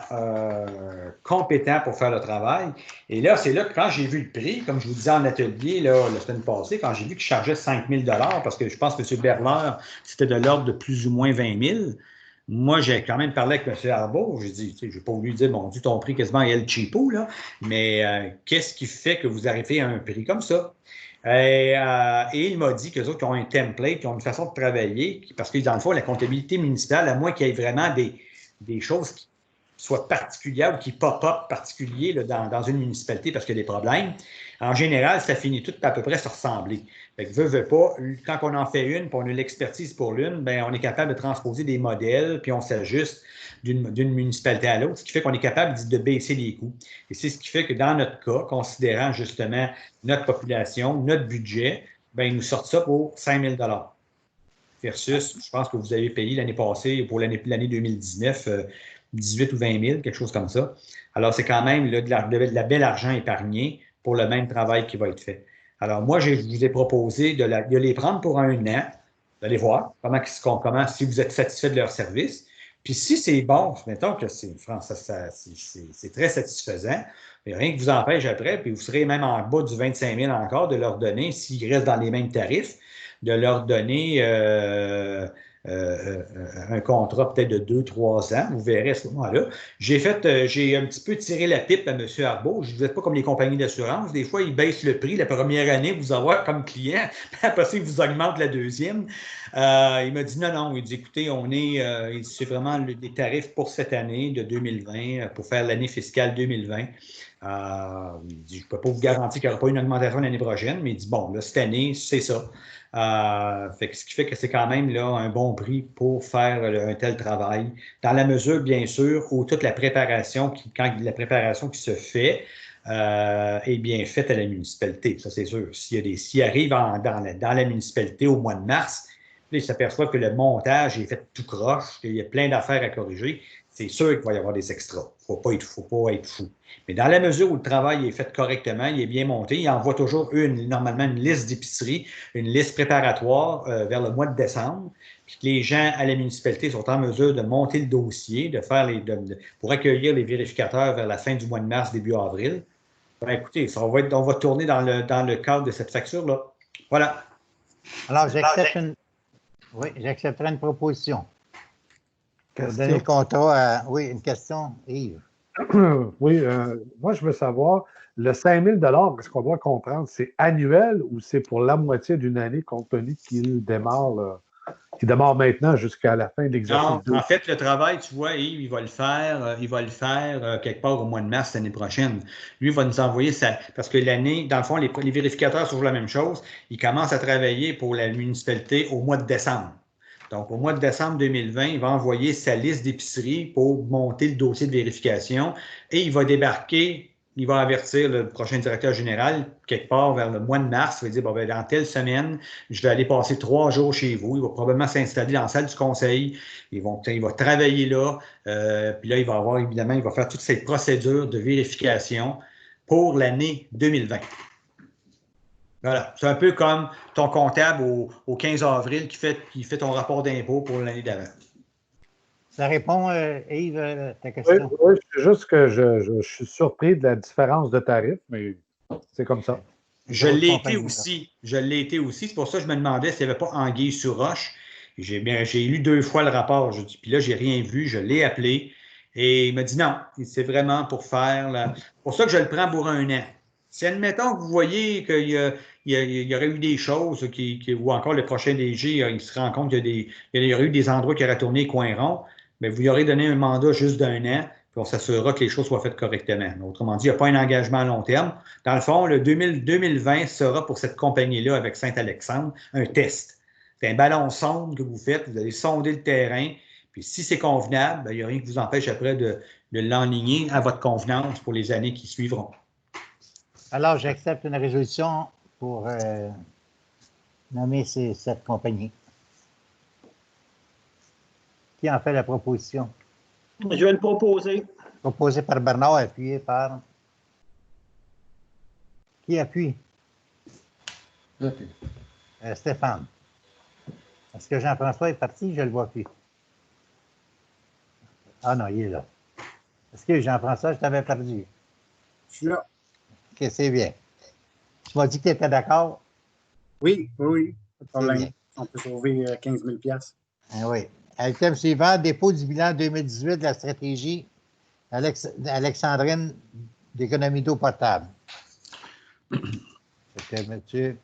Speaker 5: compétents pour faire le travail. Et là, c'est là que quand j'ai vu le prix, comme je vous disais en atelier là, la semaine passée, quand j'ai vu qu'ils chargeaient 5 000 $, parce que je pense que M. Berler, c'était de l'ordre de plus ou moins 20 000 $. Moi, j'ai quand même parlé avec M. Arbault. J'ai dit, je n'ai pas voulu dire, bon, ton prix quasiment est le cheapo, là, mais qu'est-ce qui fait que vous arrivez à un prix comme ça? Et il m'a dit qu'eux autres, qui ont un template, qui ont une façon de travailler, parce que dans le fond, la comptabilité municipale, à moins qu'il y ait vraiment des choses qui soient particulières ou qui pop-up particuliers là, dans une municipalité parce qu'il y a des problèmes, en général, ça finit tout à peu près se ressembler. Fait que veut pas, quand on en fait une, puis on a l'expertise pour l'une, bien, on est capable de transposer des modèles, puis on s'ajuste d'une municipalité à l'autre, ce qui fait qu'on est capable de baisser les coûts. Et c'est ce qui fait que dans notre cas, considérant justement notre population, notre budget, bien, ils nous sortent ça pour 5 000 $. Versus, je pense que vous avez payé l'année passée, pour l'année 2019, 18 ou 20 000, quelque chose comme ça. Alors, c'est quand même là, de la belle argent épargné pour le même travail qui va être fait. Alors, moi, je vous ai proposé de les prendre pour un an, d'aller voir comment si vous êtes satisfait de leur service. Puis si c'est bon, mettons que c'est très satisfaisant, il n'y a rien qui vous empêche après, puis vous serez même en bas du 25 000 encore de leur donner, s'ils restent dans les mêmes tarifs, de leur donner un contrat peut-être de 2-3 ans. Vous verrez à ce moment-là. J'ai un petit peu tiré la pipe à M. Arbeau. Je ne disais pas comme les compagnies d'assurance. Des fois, ils baissent le prix la première année, vous avoir comme client. Après ça, ils vous augmentent la deuxième. Il m'a dit non. Il dit écoutez, c'est vraiment les tarifs pour cette année de 2020, pour faire l'année fiscale 2020. Il dit je ne peux pas vous garantir qu'il n'y aura pas une augmentation l'année prochaine, mais il dit bon, là, cette année, c'est ça. Ce qui fait que c'est quand même là, un bon prix pour faire un tel travail, dans la mesure, bien sûr, où toute la préparation qui se fait est bien faite à la municipalité. Ça, c'est sûr. S'il arrive dans la municipalité au mois de mars, puis il s'aperçoit que le montage est fait tout croche, qu'il y a plein d'affaires à corriger, c'est sûr qu'il va y avoir des extras. Il ne faut pas être fou. Mais dans la mesure où le travail est fait correctement, il est bien monté, il envoie toujours normalement une liste d'épicerie, une liste préparatoire vers le mois de décembre, puis que les gens à la municipalité sont en mesure de monter le dossier, pour accueillir les vérificateurs vers la fin du mois de mars, début avril. Ben, écoutez, on va tourner dans le cadre de cette facture-là. Voilà.
Speaker 1: Alors, j'accepterai une proposition. Pour donner le contrat à... Oui, une question, Yves.
Speaker 2: Oui, moi, je veux savoir, le 5 000 $, est-ce qu'on doit comprendre, c'est annuel ou c'est pour la moitié d'une année compte tenu qu'il démarre maintenant jusqu'à la fin de l'exercice?
Speaker 5: Non, en fait, le travail, tu vois, Yves, il va le faire quelque part au mois de mars l'année prochaine. Lui, il va nous envoyer ça, parce que l'année, dans le fond, les vérificateurs, c'est toujours la même chose. Ils commencent à travailler pour la municipalité au mois de décembre. Donc, au mois de décembre 2020, il va envoyer sa liste d'épicerie pour monter le dossier de vérification et il va débarquer, il va avertir le prochain directeur général quelque part vers le mois de mars. Il va dire, bon, ben, dans telle semaine, je vais aller passer 3 jours chez vous. Il va probablement s'installer dans la salle du conseil. Il va travailler là. Puis là, il va faire toute cette procédure de vérification pour l'année 2020. Voilà. C'est un peu comme ton comptable au 15 avril qui fait ton rapport d'impôt pour l'année d'avant.
Speaker 1: Ça répond, Yves, ta question?
Speaker 2: Oui, c'est juste que je suis surpris de la différence de tarif, mais c'est comme ça.
Speaker 5: Je l'ai été aussi. C'est pour ça que je me demandais s'il n'y avait pas anguille sur roche. J'ai lu 2 fois le rapport. Puis là, je n'ai rien vu. Je l'ai appelé. Et il m'a dit non. C'est vraiment pour faire... C'est pour ça que je le prends pour 1 an. Si, admettons que vous voyez qu'il y aurait eu des choses, ou encore le prochain DG, il se rend compte qu'il y aurait eu des endroits qui auraient tourné coin rond, mais vous lui aurez donné un mandat juste d'1 an, puis on s'assurera que les choses soient faites correctement. Autrement dit, il n'y a pas un engagement à long terme. Dans le fond, le 2020 sera pour cette compagnie-là avec Saint-Alexandre un test. C'est un ballon sonde que vous faites, vous allez sonder le terrain, puis si c'est convenable, ben, il n'y a rien qui vous empêche après de l'enligner à votre convenance pour les années qui suivront.
Speaker 1: Alors, j'accepte une résolution pour nommer cette compagnie. Qui en fait la proposition?
Speaker 6: Je vais le proposer.
Speaker 1: Proposé par Bernard, appuyé par... Qui appuie? Stéphane. Est-ce que Jean-François est parti? Je ne le vois plus. Ah non, il est là. Est-ce que Jean-François, je t'avais perdu?
Speaker 8: Je suis là.
Speaker 1: OK, c'est bien. Tu m'as dit que tu étais d'accord?
Speaker 8: Oui, pas de problème. On peut sauver 15 000 $.
Speaker 1: Ah oui. Item suivant, dépôt du bilan 2018 de la stratégie alexandrine d'économie d'eau potable. Monsieur.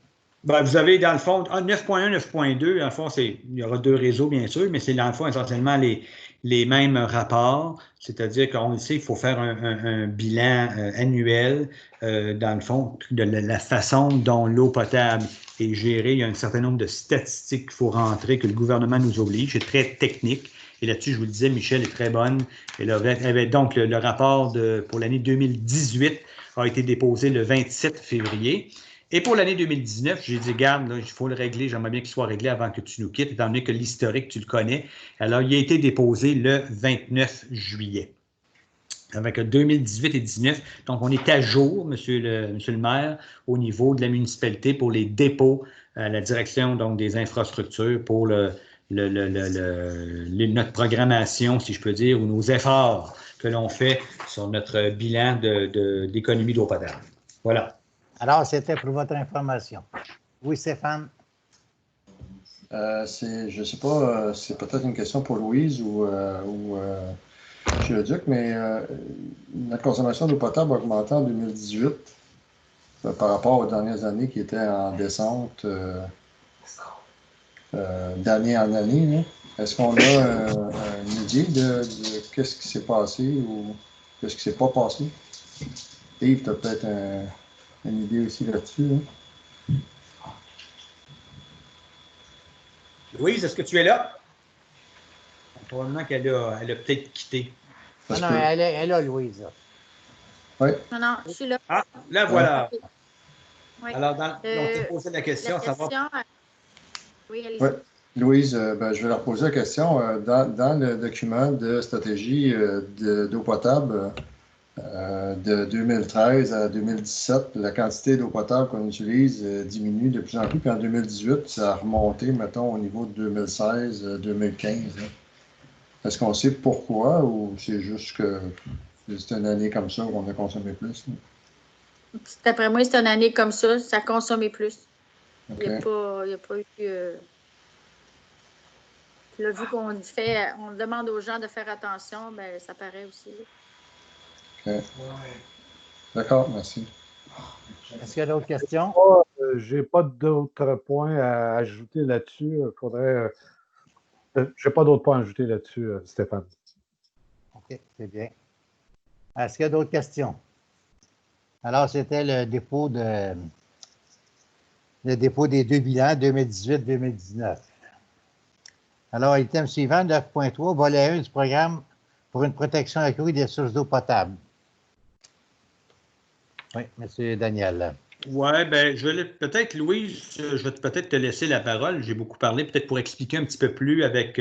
Speaker 5: Ben, vous avez dans le fond 9.1, 9.2. Dans le fond, il y aura 2 réseaux, bien sûr, mais c'est dans le fond essentiellement les mêmes rapports. C'est-à-dire qu'on le sait, il faut faire un bilan annuel, dans le fond, de la façon dont l'eau potable est gérée. Il y a un certain nombre de statistiques qu'il faut rentrer, que le gouvernement nous oblige. C'est très technique. Et là-dessus, je vous le disais, Michel est très bonne. Et donc, le rapport pour l'année 2018 a été déposé le 27 février. Et pour l'année 2019, j'ai dit, garde, là, il faut le régler, j'aimerais bien qu'il soit réglé avant que tu nous quittes, étant donné que l'historique, tu le connais. Alors, il a été déposé le 29 juillet. Avec 2018 et 2019. Donc, on est à jour, monsieur le maire, au niveau de la municipalité pour les dépôts à la direction donc, des infrastructures pour notre programmation, si je peux dire, ou nos efforts que l'on fait sur notre bilan d'économie d'eau potable. Voilà.
Speaker 1: Alors, c'était pour votre information. Oui, Stéphane?
Speaker 9: Je ne sais pas, c'est peut-être une question pour Louise ou chez le Duc, mais notre consommation d'eau potable a augmenté en 2018 par rapport aux dernières années qui étaient en descente d'année en année. Est-ce qu'on a une idée de qu'est-ce qui s'est passé ou qu'est-ce qui ne s'est pas passé? Yves, tu as peut-être une idée aussi là-dessus. Hein?
Speaker 5: Louise, est-ce que tu es là? Probablement qu'elle a peut-être quitté.
Speaker 1: Non, elle est là, Louise.
Speaker 6: Oui.
Speaker 3: Non, je suis là.
Speaker 5: Ah, là, voilà.
Speaker 3: Okay. Oui.
Speaker 5: Alors, on t'a posé la question.
Speaker 3: Oui, allez-y.
Speaker 9: Oui. Louise, je vais leur poser la question. Dans le document de stratégie d'eau potable de 2013 à 2017, la quantité d'eau potable qu'on utilise diminue de plus en plus. Puis en 2018, ça a remonté, mettons, au niveau de 2016-2015. Est-ce qu'on sait pourquoi ou c'est juste que c'est une année comme ça où on a consommé plus?
Speaker 3: D'après moi, c'est une année comme ça a consommé plus.
Speaker 9: Okay.
Speaker 3: Il n'y a pas eu... Là, vu qu'on demande aux gens de faire attention, ben, ça paraît aussi.
Speaker 9: OK. D'accord, merci.
Speaker 1: Est-ce qu'il y a d'autres questions?
Speaker 2: Je n'ai pas d'autres points à ajouter là-dessus. Je n'ai pas d'autres points à ajouter là-dessus, Stéphane.
Speaker 1: OK, c'est bien. Est-ce qu'il y a d'autres questions? Alors, c'était le dépôt des deux bilans 2018-2019. Alors, item suivant, 9.3, volet 1 du programme pour une protection accrue des sources d'eau potable. Oui, M. Daniel.
Speaker 5: Oui, bien, peut-être, Louise, je vais peut-être te laisser la parole. J'ai beaucoup parlé, peut-être pour expliquer un petit peu plus avec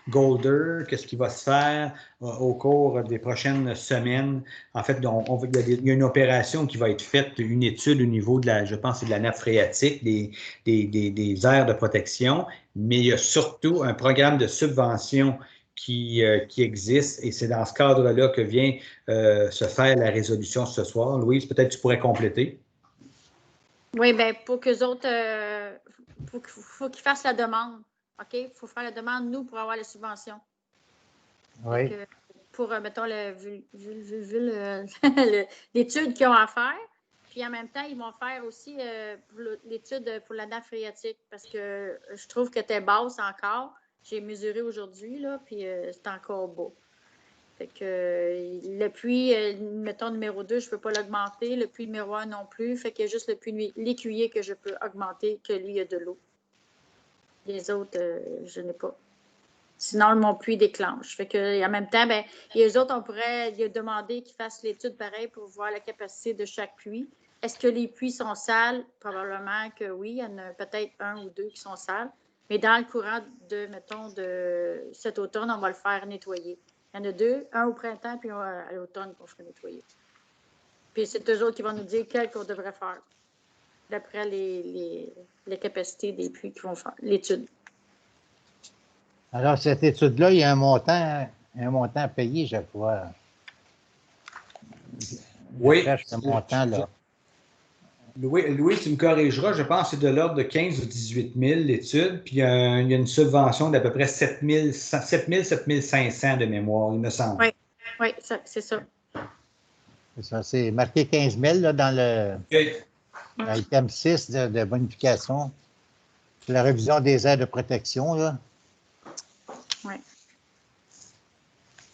Speaker 5: Golder, qu'est-ce qui va se faire au cours des prochaines semaines. En fait, il y a une opération qui va être faite, une étude au niveau de je pense, c'est de la nappe phréatique, des aires de protection, mais il y a surtout un programme de subvention qui existe et c'est dans ce cadre-là que vient se faire la résolution ce soir. Louise, peut-être tu pourrais compléter.
Speaker 3: Oui, bien, pour qu'eux autres, faut qu'ils fassent la demande. OK? Il faut faire la demande, nous, pour avoir la subvention.
Speaker 1: Oui.
Speaker 3: Donc, pour, mettons, l'étude qu'ils ont à faire. Puis en même temps, ils vont faire aussi l'étude pour la nappe phréatique parce que je trouve que t'es basse encore. J'ai mesuré aujourd'hui, là, puis c'est encore bas. Fait que le puits, mettons, numéro 2, je ne peux pas l'augmenter. Le puits numéro 1 non plus. Fait qu'il y a juste le puits l'écuyer que je peux augmenter, que lui, il y a de l'eau. Les autres, je n'ai pas. Sinon, mon puits déclenche. Fait que en même temps, ben, les autres, on pourrait demander qu'ils fassent l'étude pareil pour voir la capacité de chaque puits. Est-ce que les puits sont sales? Probablement que oui. Il y en a peut-être 1 ou 2 qui sont sales. Mais dans le courant de, mettons, de cet automne, on va le faire nettoyer. Il y en a 2, un au printemps puis un à l'automne qu'on ferait nettoyer. Puis c'est eux autres qui vont nous dire quel qu'on devrait faire, d'après les capacités des puits qui vont faire l'étude.
Speaker 1: Alors, cette étude-là, il y a un montant à payer, je crois.
Speaker 5: Oui.
Speaker 1: Ce montant-là.
Speaker 5: Louis, tu me corrigeras, je pense que c'est de l'ordre de 15 ou 18 000 l'étude, puis il y a une subvention d'à peu près 7 500 de mémoire, il me semble.
Speaker 3: Oui, c'est ça.
Speaker 1: C'est ça, c'est marqué 15 000 là, dans le item 6 de bonification. C'est la révision des aires de protection. Là.
Speaker 3: Oui.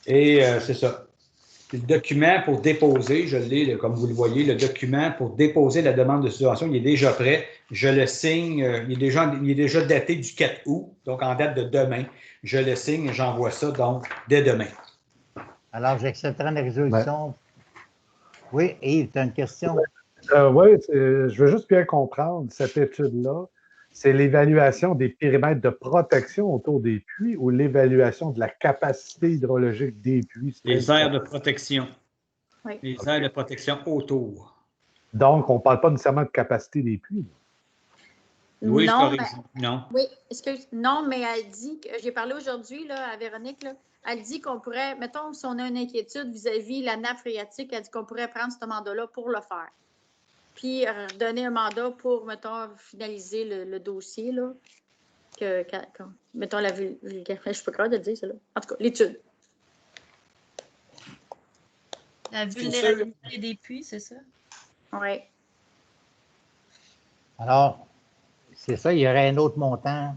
Speaker 5: Et c'est ça. Le document pour déposer, je l'ai, comme vous le voyez, le document pour déposer la demande de subvention, il est déjà prêt. Je le signe, il est déjà daté du 4 août, donc en date de demain. Je le signe et j'envoie ça, donc, dès demain.
Speaker 1: Alors, j'accepterai une résolution. Oui, Yves, tu as une question?
Speaker 2: Oui, je veux juste bien comprendre cette étude-là. C'est l'évaluation des périmètres de protection autour des puits ou l'évaluation de la capacité hydrologique des puits?
Speaker 5: Les aires de protection.
Speaker 3: Oui.
Speaker 5: Les aires de protection autour.
Speaker 2: Donc, on ne parle pas nécessairement de capacité des puits.
Speaker 5: Oui,
Speaker 3: non,
Speaker 5: non.
Speaker 3: Oui, excuse. Non, mais elle dit que j'ai parlé aujourd'hui à Véronique. Là, elle dit qu'on pourrait, mettons, si on a une inquiétude vis-à-vis la nappe phréatique, elle dit qu'on pourrait prendre ce mandat-là pour le faire. Puis donner un mandat pour, mettons, finaliser le dossier. Là. mettons, je ne suis pas capable de le dire, ça là. En tout cas, l'étude.
Speaker 7: La vulnérabilité des puits, c'est ça?
Speaker 3: Oui.
Speaker 1: Alors, c'est ça, il y aurait un autre montant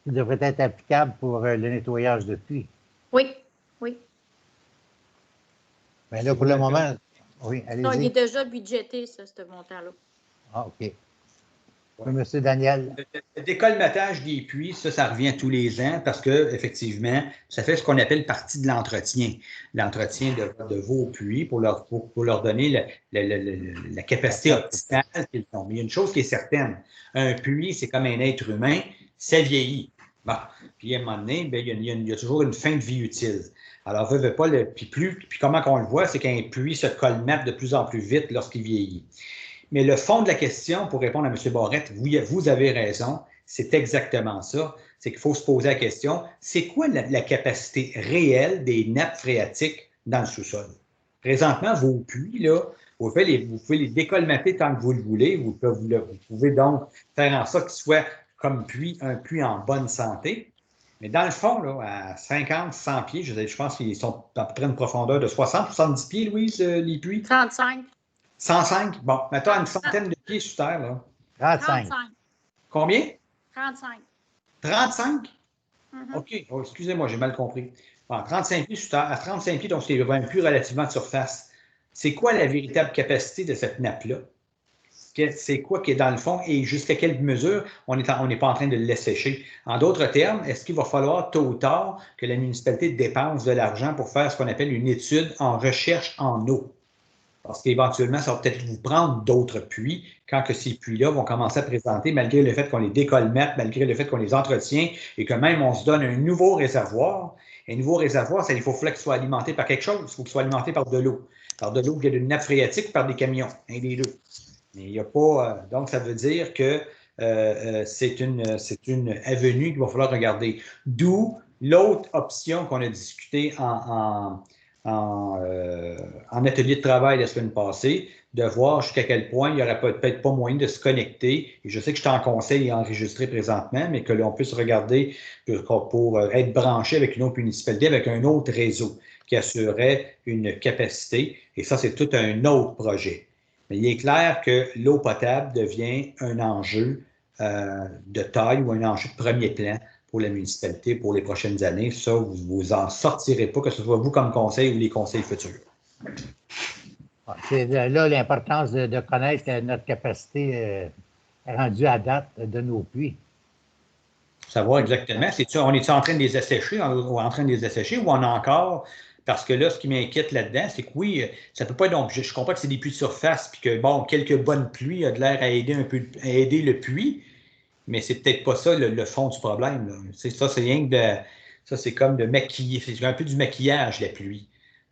Speaker 1: qui devrait être applicable pour le nettoyage de puits.
Speaker 3: Oui, oui.
Speaker 1: Mais là, pour le moment, oui, allez-y.
Speaker 3: Non, il est déjà budgété, ça, ce montant-là.
Speaker 1: Ah, OK. Oui, M. Daniel.
Speaker 5: Le décolmatage des puits, ça revient tous les ans parce que effectivement, ça fait ce qu'on appelle partie de l'entretien. L'entretien de vos puits pour leur donner la capacité optimale qu'ils ont. Mais il y a une chose qui est certaine. Un puits, c'est comme un être humain, ça vieillit. Bon. Puis à un moment donné, bien, il y a toujours une fin de vie utile. Alors, veut pas puis comment qu'on le voit, c'est qu'un puits se colmate de plus en plus vite lorsqu'il vieillit. Mais le fond de la question, pour répondre à M. Barrette, vous avez raison, c'est exactement ça. C'est qu'il faut se poser la question, c'est quoi la capacité réelle des nappes phréatiques dans le sous-sol? Présentement, vos puits, là, vous pouvez les décolmater tant que vous le voulez. Vous pouvez donc faire en sorte qu'ils soient comme un puits en bonne santé. Mais dans le fond, là, à 50, 100 pieds, je pense qu'ils sont à peu près une profondeur de 60, 70 pieds, Louise, les puits?
Speaker 3: 35.
Speaker 5: 105? Bon, mettons une centaine de pieds sous terre, là.
Speaker 1: 35.
Speaker 5: Combien?
Speaker 3: 35.
Speaker 5: 35? OK. Oh, excusez-moi, j'ai mal compris. Bon, 35 pieds sous terre. À 35 pieds, donc c'est un puits relativement de surface. C'est quoi la véritable capacité de cette nappe-là? C'est quoi qui est dans le fond et jusqu'à quelle mesure on n'est pas en train de le laisser sécher? En d'autres termes, est-ce qu'il va falloir tôt ou tard que la municipalité dépense de l'argent pour faire ce qu'on appelle une étude en recherche en eau? Parce qu'éventuellement, ça va peut-être vous prendre d'autres puits quand que ces puits-là vont commencer à présenter, malgré le fait qu'on les décolmate, malgré le fait qu'on les entretient et que même on se donne un nouveau réservoir. Un nouveau réservoir, il faut qu'il soit alimenté par quelque chose. Il faut qu'il soit alimenté par de l'eau. Par de l'eau qui est d'une nappe phréatique ou par des camions. Un des deux. Mais il n'y a pas. Donc, ça veut dire que c'est une avenue qu'il va falloir regarder. D'où l'autre option qu'on a discutée en atelier de travail la semaine passée, de voir jusqu'à quel point il n'y aurait peut-être pas moyen de se connecter. Et je sais que je suis en conseil et enregistré présentement, mais que l'on puisse regarder pour être branché avec une autre municipalité, avec un autre réseau qui assurerait une capacité. Et ça, c'est tout un autre projet. Mais il est clair que l'eau potable devient un enjeu de taille ou un enjeu de premier plan pour la municipalité pour les prochaines années. Ça, vous en sortirez pas, que ce soit vous comme conseil ou les conseils futurs.
Speaker 1: C'est là l'importance de connaître notre capacité rendue à date de nos puits.
Speaker 5: Savoir exactement, on est en train de les assécher, ou on a encore... Parce que là, ce qui m'inquiète là-dedans, c'est que oui, ça ne peut pas... Donc, je comprends que c'est des puits de surface, puis que, bon, quelques bonnes pluies a de l'air à aider le puits, mais c'est peut-être pas ça le fond du problème. Ça, c'est rien que ça, c'est comme de maquiller. C'est un peu du maquillage, la pluie.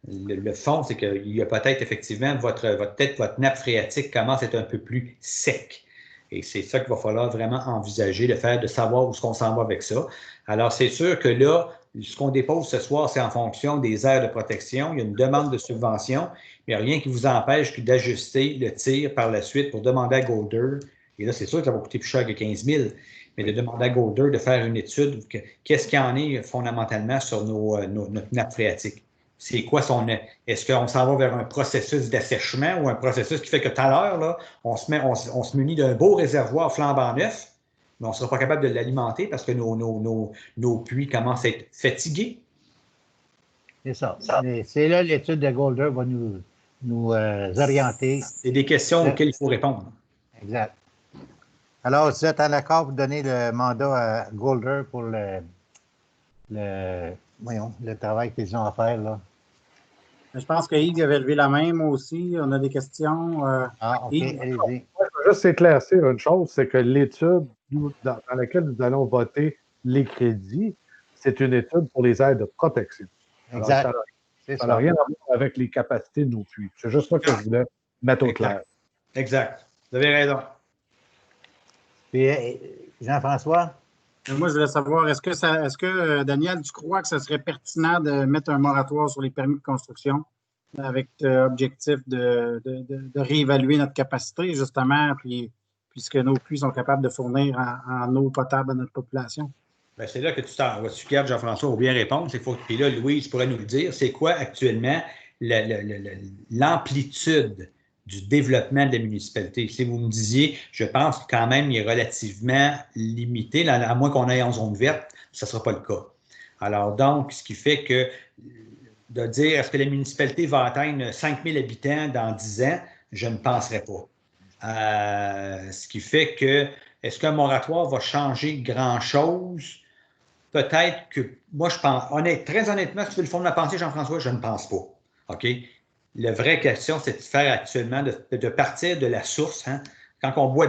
Speaker 5: Le fond, c'est qu'il y a peut-être effectivement votre nappe phréatique commence à être un peu plus sec. Et c'est ça qu'il va falloir vraiment envisager, de savoir où est-ce qu'on s'en va avec ça. Alors, c'est sûr que là, ce qu'on dépose ce soir, c'est en fonction des aires de protection. Il y a une demande de subvention, mais il n'y a rien qui vous empêche d'ajuster le tir par la suite pour demander à Golder. Et là, c'est sûr que ça va coûter plus cher que 15 000, mais de demander à Golder de faire une étude. Qu'est-ce qu'il y en est fondamentalement sur notre nappe phréatique? C'est quoi est-ce qu'on s'en va vers un processus d'assèchement ou un processus qui fait que tout à l'heure, là, on se munit d'un beau réservoir flambant neuf, mais on ne sera pas capable de l'alimenter parce que nos puits commencent à être fatigués?
Speaker 1: C'est ça. C'est là l'étude de Golder va nous orienter.
Speaker 5: C'est des questions auxquelles il faut répondre.
Speaker 1: Exact. Alors, vous êtes en accord pour donner le mandat à Golder pour le travail qu'ils ont à faire, là?
Speaker 8: Je pense que Yves avait levé la main, moi aussi. On a des questions.
Speaker 1: OK, allez-y.
Speaker 2: Je veux juste éclaircir une chose, c'est que l'étude dans laquelle nous allons voter les crédits, c'est une étude pour les aires de protection.
Speaker 1: Exact.
Speaker 2: Alors, ça n'a rien à voir avec les capacités de nos puits. C'est juste ça que je voulais mettre au clair.
Speaker 5: Exact. Vous avez raison.
Speaker 1: Puis, Jean-François?
Speaker 8: Moi, je voulais savoir, est-ce que Daniel, tu crois que ce serait pertinent de mettre un moratoire sur les permis de construction avec l'objectif de réévaluer notre capacité, justement, puis puisque nos puits sont capables de fournir en eau potable à notre population?
Speaker 5: Bien, c'est là que tu gardes, Jean-François, pour bien répondre. Puis là, Louise pourrait nous le dire. C'est quoi actuellement l'amplitude du développement de la municipalité? Si vous me disiez, je pense que quand même, il est relativement limité, là, à moins qu'on aille en zone verte, ça ne sera pas le cas. Alors donc, ce qui fait que de dire est-ce que la municipalité va atteindre 5 000 habitants dans 10 ans, je ne penserais pas. Ce qui fait que est-ce qu'un moratoire va changer grand-chose? Peut-être que, moi, je pense, très honnêtement, si tu veux le fond de ma pensée, Jean-François, je ne pense pas. OK? La vraie question, c'est de faire actuellement, de partir de la source. Hein? Quand on boit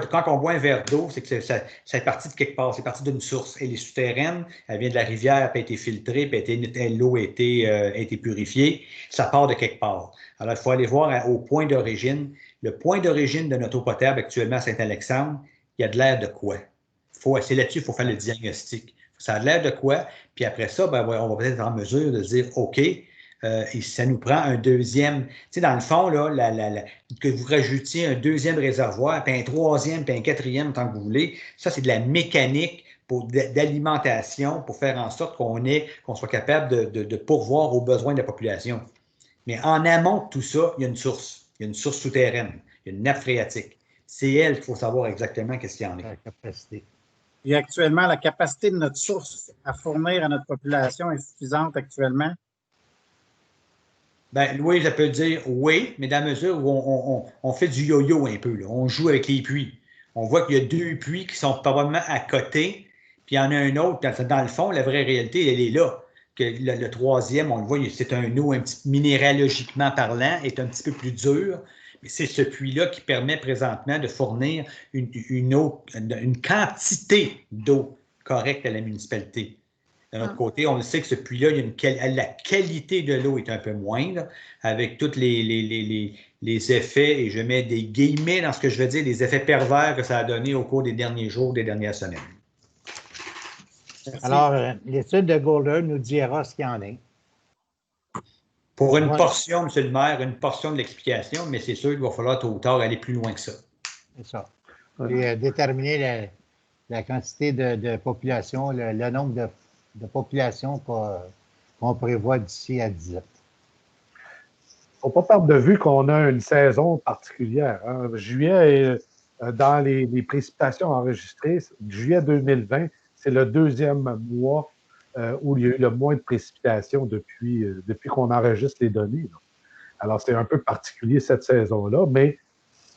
Speaker 5: un verre d'eau, c'est que ça est parti de quelque part, c'est parti d'une source. Elle est souterraine, elle vient de la rivière, puis elle a été filtrée, puis l'eau a été purifiée. Ça part de quelque part. Alors, il faut aller voir au point d'origine. Le point d'origine de notre eau potable actuellement à Saint-Alexandre, il y a de l'air de quoi? C'est là-dessus qu'il faut faire le diagnostic. Ça a l'air de quoi? Puis après ça, ben, on va peut-être être en mesure de dire, OK, ça nous prend un deuxième. Tu sais, dans le fond, là, que vous rajoutiez un deuxième réservoir, puis un troisième, puis un quatrième, tant que vous voulez, ça, c'est de la mécanique d'alimentation pour faire en sorte qu'on soit capable de pourvoir aux besoins de la population. Mais en amont de tout ça, il y a une source. Il y a une source souterraine. Il y a une nappe phréatique. C'est elle qu'il faut savoir exactement qu'est-ce qu'il y en a.
Speaker 1: La capacité.
Speaker 8: Et actuellement, la capacité de notre source à fournir à notre population est suffisante actuellement?
Speaker 5: Bien, Louis, je peux dire oui, mais dans la mesure où on fait du yo-yo un peu. Là. On joue avec les puits. On voit qu'il y a 2 puits qui sont probablement à côté, puis il y en a un autre. Dans le fond, la vraie réalité, elle est là. Que le troisième, on le voit, c'est un eau minéralogiquement parlant, est un petit peu plus dur. Mais c'est ce puits-là qui permet présentement de fournir une quantité d'eau correcte à la municipalité. D'un autre côté, on le sait que ce puits-là, la qualité de l'eau est un peu moindre, avec tous les effets, et je mets des guillemets dans ce que je veux dire, les effets pervers que ça a donné au cours des derniers jours, des dernières semaines.
Speaker 1: Merci. Alors, l'étude de Golder nous dira ce qu'il y en est.
Speaker 5: Pour une portion, M. le maire, une portion de l'explication, mais c'est sûr qu'il va falloir tôt ou tard aller plus loin que ça.
Speaker 1: C'est ça. Et déterminer la quantité de population, le nombre de population qu'on prévoit d'ici à 10 ans.
Speaker 2: Il ne faut pas perdre de vue qu'on a une saison particulière. Hein. Juillet, dans les précipitations enregistrées, juillet 2020, c'est le 2e mois où il y a eu le moins de précipitations depuis qu'on enregistre les données. Là. Alors, c'est un peu particulier cette saison-là, mais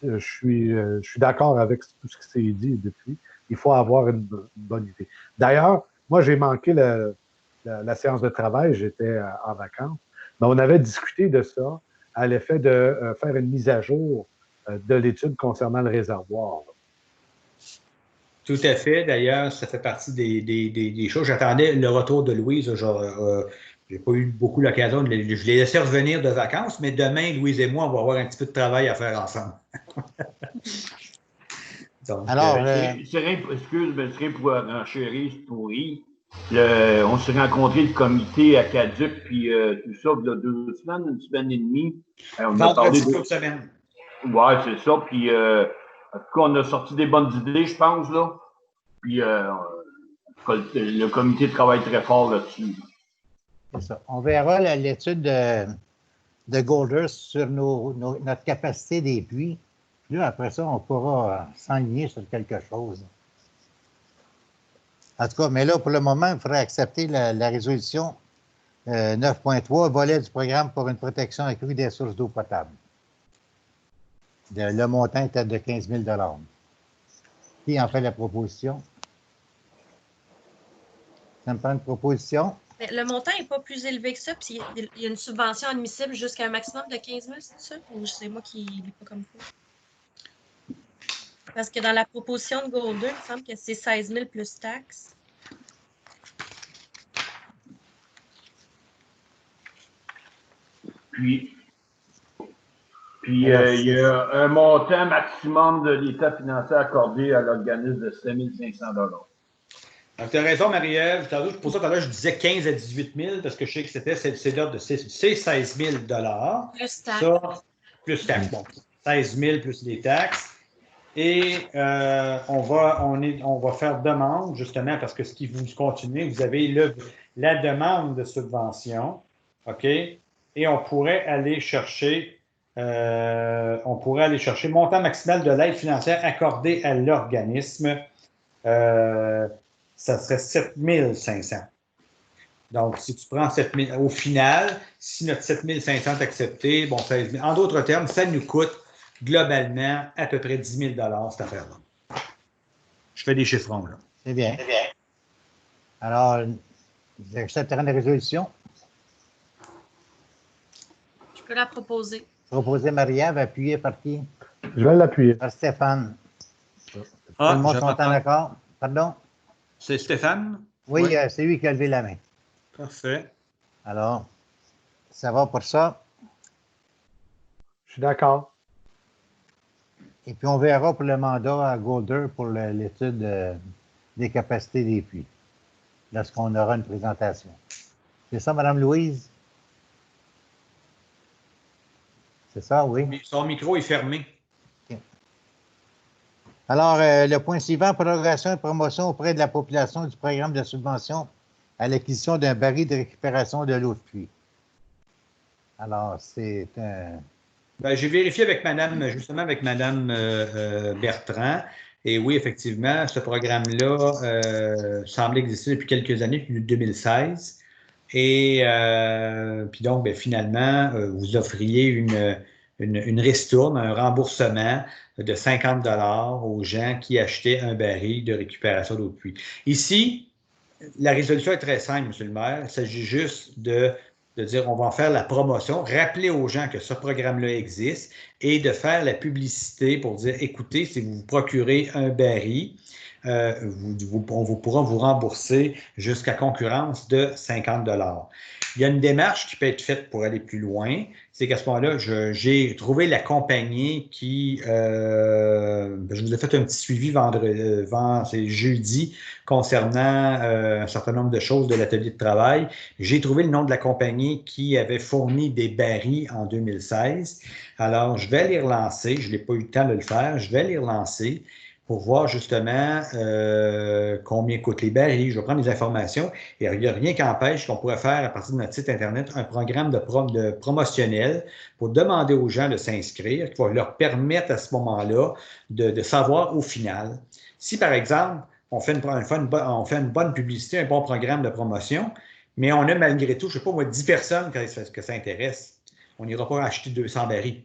Speaker 2: je suis d'accord avec tout ce qui s'est dit depuis. Il faut avoir une bonne idée. D'ailleurs, moi, j'ai manqué la séance de travail, j'étais en vacances, mais on avait discuté de ça à l'effet de faire une mise à jour de l'étude concernant le réservoir. Là.
Speaker 5: Tout à fait. D'ailleurs, ça fait partie des choses. J'attendais le retour de Louise. Je n'ai pas eu beaucoup l'occasion. Je l'ai laissé revenir de vacances, mais demain, Louise et moi, on va avoir un petit peu de travail à faire ensemble.
Speaker 4: Donc, alors, excuse, mais c'est rien pour enchérir, c'est pourri. On s'est rencontré le comité à Caduc, puis tout ça, il y a 2 semaines, 1 semaine et demie.
Speaker 5: On a parlé de 2 semaines.
Speaker 4: Oui, c'est ça. Puis, en tout cas, on a sorti des bonnes idées, je pense, là. Puis, le comité travaille très fort là-dessus.
Speaker 1: C'est ça. On verra l'étude de Golder sur notre capacité des puits. Puis là, après ça, on pourra s'enligner sur quelque chose. En tout cas, mais là, pour le moment, il faudrait accepter la résolution 9.3, volet du programme pour une protection accrue des sources d'eau potable. Le montant était de 15 000 $. Qui en fait la proposition? Ça me prend une proposition?
Speaker 7: Mais le montant n'est pas plus élevé que ça, puis il y a une subvention admissible jusqu'à un maximum de 15 000, c'est ça? Ou c'est moi qui ne lis pas comme ça? Parce que dans la proposition de Golder, il me semble que c'est 16 000 plus taxes.
Speaker 4: Puis il y a un montant maximum de l'État financier accordé à l'organisme de 5 500 $.
Speaker 5: Donc, tu as raison, Marie-Ève. Pour ça, tout à l'heure, je disais 15 à 18 000 parce que je sais que c'est l'ordre de 16 000 $.
Speaker 7: Plus taxes.
Speaker 5: Ça, plus taxes. Bon, 16 000 plus les taxes. Et on va faire demande, justement, parce que ce qui vous continue, vous avez la demande de subvention, OK? Et on pourrait aller chercher montant maximal de l'aide financière accordée à l'organisme. Ça serait 7 500. Donc, si tu prends 7 000, au final, si notre 7 500 est accepté, bon, 16 000. En d'autres termes, ça nous coûte globalement à peu près 10 000 cette affaire-là. Je fais des chiffrons, là.
Speaker 1: C'est bien. Alors, j'accepterai une résolution.
Speaker 7: Je peux la proposer.
Speaker 1: Proposer Marie-Ève, appuyée par qui?
Speaker 2: Je vais l'appuyer.
Speaker 1: Par Stéphane.
Speaker 5: Ah,
Speaker 1: Tout le monde sont en accord? Pardon?
Speaker 5: C'est Stéphane?
Speaker 1: Oui, c'est lui qui a levé la main.
Speaker 5: Parfait.
Speaker 1: Alors, ça va pour ça.
Speaker 2: Je suis d'accord.
Speaker 1: Et puis, on verra pour le mandat à Golder pour l'étude des capacités des puits, lorsqu'on aura une présentation. C'est ça, Mme Louise? C'est ça, oui?
Speaker 5: Son micro est fermé.
Speaker 1: Okay. Alors, le point suivant, prorogation et promotion auprès de la population du programme de subvention à l'acquisition d'un baril de récupération de l'eau de pluie. Alors, c'est un...
Speaker 5: Ben, j'ai vérifié avec Mme Bertrand. Et oui, effectivement, ce programme-là semble exister depuis quelques années, depuis 2016. Et puis donc, ben, finalement, vous offriez une ristourne, un remboursement de 50 $ aux gens qui achetaient un baril de récupération d'eau de pluie. Ici, la résolution est très simple, M. le maire. Il s'agit juste de dire on va en faire la promotion, rappeler aux gens que ce programme-là existe et de faire la publicité pour dire écoutez, si vous vous procurez un baril, on pourra vous rembourser jusqu'à concurrence de 50 $. Il y a une démarche qui peut être faite pour aller plus loin. C'est qu'à ce moment-là, j'ai trouvé la compagnie qui... je vous ai fait un petit suivi c'est jeudi concernant un certain nombre de choses de l'atelier de travail. J'ai trouvé le nom de la compagnie qui avait fourni des barils en 2016. Alors, je vais les relancer. Je n'ai pas eu le temps de le faire. Je vais les relancer pour voir justement combien coûtent les barils. Je vais prendre les informations et il n'y a rien qui empêche qu'on pourrait faire à partir de notre site Internet un programme de promotionnel pour demander aux gens de s'inscrire, qui va leur permettre à ce moment-là de savoir au final. Si par exemple, on fait une bonne publicité, un bon programme de promotion, mais on a malgré tout, je ne sais pas moi, 10 personnes que ça intéresse, on n'ira pas acheter 200 barils.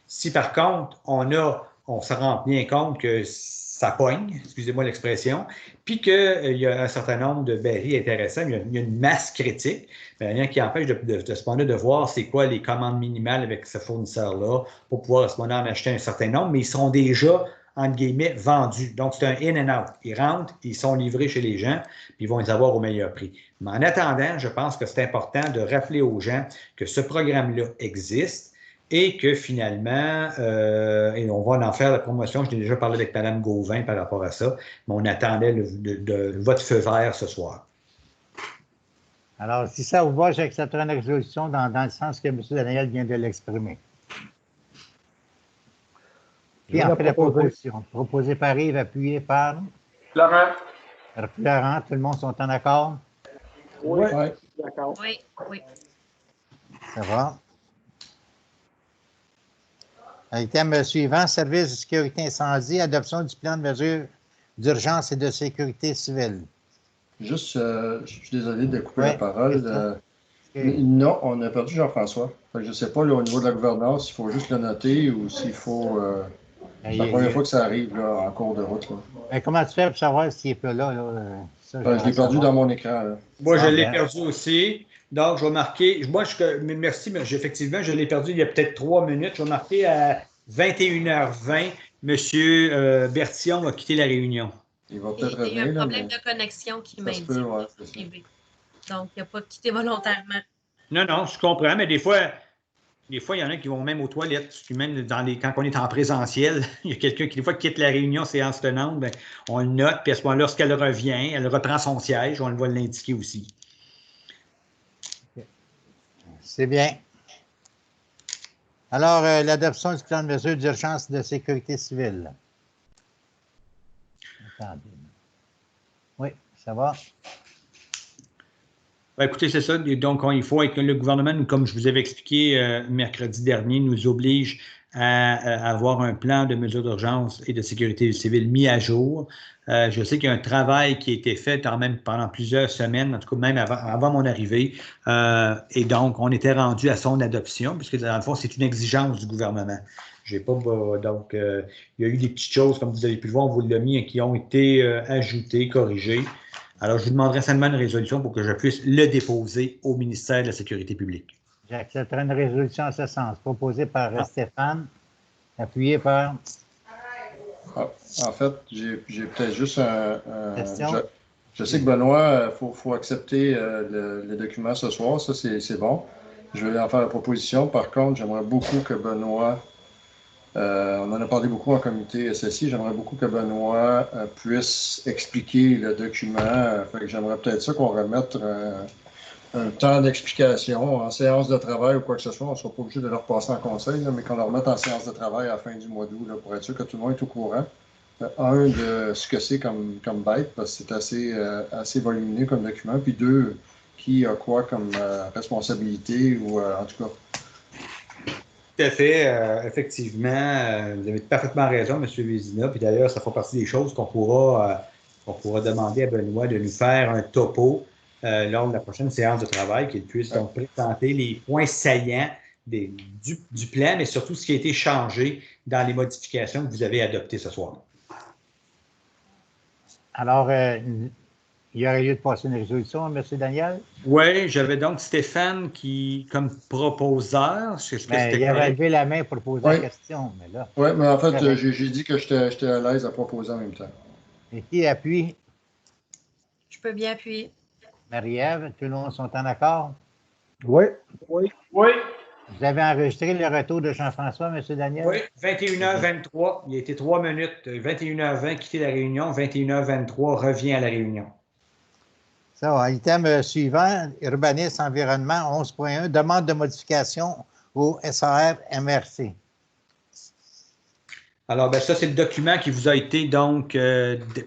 Speaker 5: Si par contre, on se rend bien compte que ça pogne, excusez-moi l'expression, puis qu'il y a un certain nombre de barils intéressants, il y a une masse critique, bien, rien qui empêche de ce moment-là de voir c'est quoi les commandes minimales avec ce fournisseur-là pour pouvoir à ce moment-là en acheter un certain nombre, mais ils sont déjà, entre guillemets, vendus. Donc, c'est un in and out. Ils rentrent, ils sont livrés chez les gens, puis ils vont les avoir au meilleur prix. Mais en attendant, je pense que c'est important de rappeler aux gens que ce programme-là existe, et que finalement, et on va en faire la promotion, je t'ai déjà parlé avec Mme Gauvin par rapport à ça, mais on attendait votre feu vert ce soir.
Speaker 1: Alors, si ça vous va, j'accepterai une résolution dans le sens que M. Daniel vient de l'exprimer. Qui en fait la proposition? Proposé par Yves, appuyé par?
Speaker 4: Laurent.
Speaker 1: Laurent, tout le monde sont en accord?
Speaker 6: Oui,
Speaker 9: Oui.
Speaker 6: d'accord.
Speaker 7: Oui, oui.
Speaker 1: Ça va. Item suivant, service de sécurité incendie, adoption du plan de mesures d'urgence et de sécurité civile.
Speaker 9: Juste, je suis désolé de couper
Speaker 1: Oui,
Speaker 9: la parole. Non, on a perdu Jean-François. Je ne sais pas là, au niveau de la gouvernance, s'il faut juste le noter ou s'il faut... c'est la première fois que ça arrive là, en cours de route. Là.
Speaker 1: Comment tu fais pour savoir s'il n'est pas là? Ça,
Speaker 9: je l'ai perdu dans mon écran. Là.
Speaker 5: Moi, je l'ai perdu aussi. Donc, je vais marquer. Merci, mais effectivement, je l'ai perdu il y a peut-être 3 minutes. Je vais marquer à 21h20. M. Bertillon a quitté la réunion.
Speaker 9: Il va peut-être revenir.
Speaker 7: Il y a un problème de connexion qui m'indique.
Speaker 9: Ouais,
Speaker 7: donc, il n'a pas quitté volontairement.
Speaker 5: Non, je comprends, mais des fois, il y en a qui vont même aux toilettes. Puis même quand on est en présentiel, il y a quelqu'un qui, des fois, quitte la réunion séance tenante, bien, on le note, puis à ce moment-là, lorsqu'elle revient, elle reprend son siège, on va l'indiquer aussi.
Speaker 1: C'est bien. Alors, l'adoption du plan de mesures d'urgence de sécurité civile. Attendez. Oui, ça va.
Speaker 5: Ben, écoutez, c'est ça. Donc, il faut que le gouvernement, comme je vous avais expliqué mercredi dernier, nous oblige à avoir un plan de mesures d'urgence et de sécurité civile mis à jour. Je sais qu'il y a un travail qui a été fait quand même pendant plusieurs semaines, en tout cas même avant mon arrivée. Et donc, on était rendu à son adoption, puisque dans le fond, c'est une exigence du gouvernement. J'ai pas, donc, il y a eu des petites choses, comme vous avez pu le voir, on vous l'a mis, qui ont été ajoutées, corrigées. Alors, je vous demanderai simplement une résolution pour que je puisse le déposer au ministère de la Sécurité publique.
Speaker 1: J'accepterai une résolution en ce sens, proposée par Stéphane, appuyée par...
Speaker 9: En fait, j'ai peut-être juste
Speaker 1: Question?
Speaker 9: Je sais que Benoît, il faut accepter le document ce soir, ça c'est bon. Je vais en faire la proposition. Par contre, j'aimerais beaucoup que Benoît, on en a parlé beaucoup en comité SSI, j'aimerais beaucoup que Benoît puisse expliquer le document. Fait que j'aimerais peut-être ça qu'on remette un temps d'explication en séance de travail ou quoi que ce soit. On ne sera pas obligé de le repasser en conseil, là, mais qu'on le remette en séance de travail à la fin du mois d'août pour être sûr que tout le monde est au courant. De ce que c'est comme bête, parce que c'est assez volumineux comme document, puis deux, qui a quoi comme responsabilité ou en tout cas.
Speaker 5: Tout à fait, effectivement, vous avez parfaitement raison, M. Vézina, puis d'ailleurs, ça fait partie des choses qu'on pourra demander à Benoît de nous faire un topo lors de la prochaine séance de travail, qu'il puisse donc présenter les points saillants du plan, mais surtout ce qui a été changé dans les modifications que vous avez adoptées ce soir.
Speaker 1: Alors, il y aurait lieu de passer une résolution, M. Daniel?
Speaker 5: Oui, j'avais donc Stéphane comme proposeur.
Speaker 1: Mais il avait levé la main pour poser la question.
Speaker 9: Oui, mais en fait, j'ai dit que j'étais à l'aise à proposer en même temps.
Speaker 1: Et qui appuie?
Speaker 7: Je peux bien appuyer.
Speaker 1: Marie-Ève, tout le monde sont en accord?
Speaker 2: Oui.
Speaker 4: Oui.
Speaker 1: Vous avez enregistré le retour de Jean-François, M. Daniel?
Speaker 5: Oui, 21h23. Il a été 3 minutes. 21h20, quitter la réunion. 21h23, revient à la réunion.
Speaker 1: Ça va. Item suivant, urbanisme, environnement, 11.1, demande de modification au SAR MRC.
Speaker 5: Alors, ben ça, c'est le document qui vous a été donc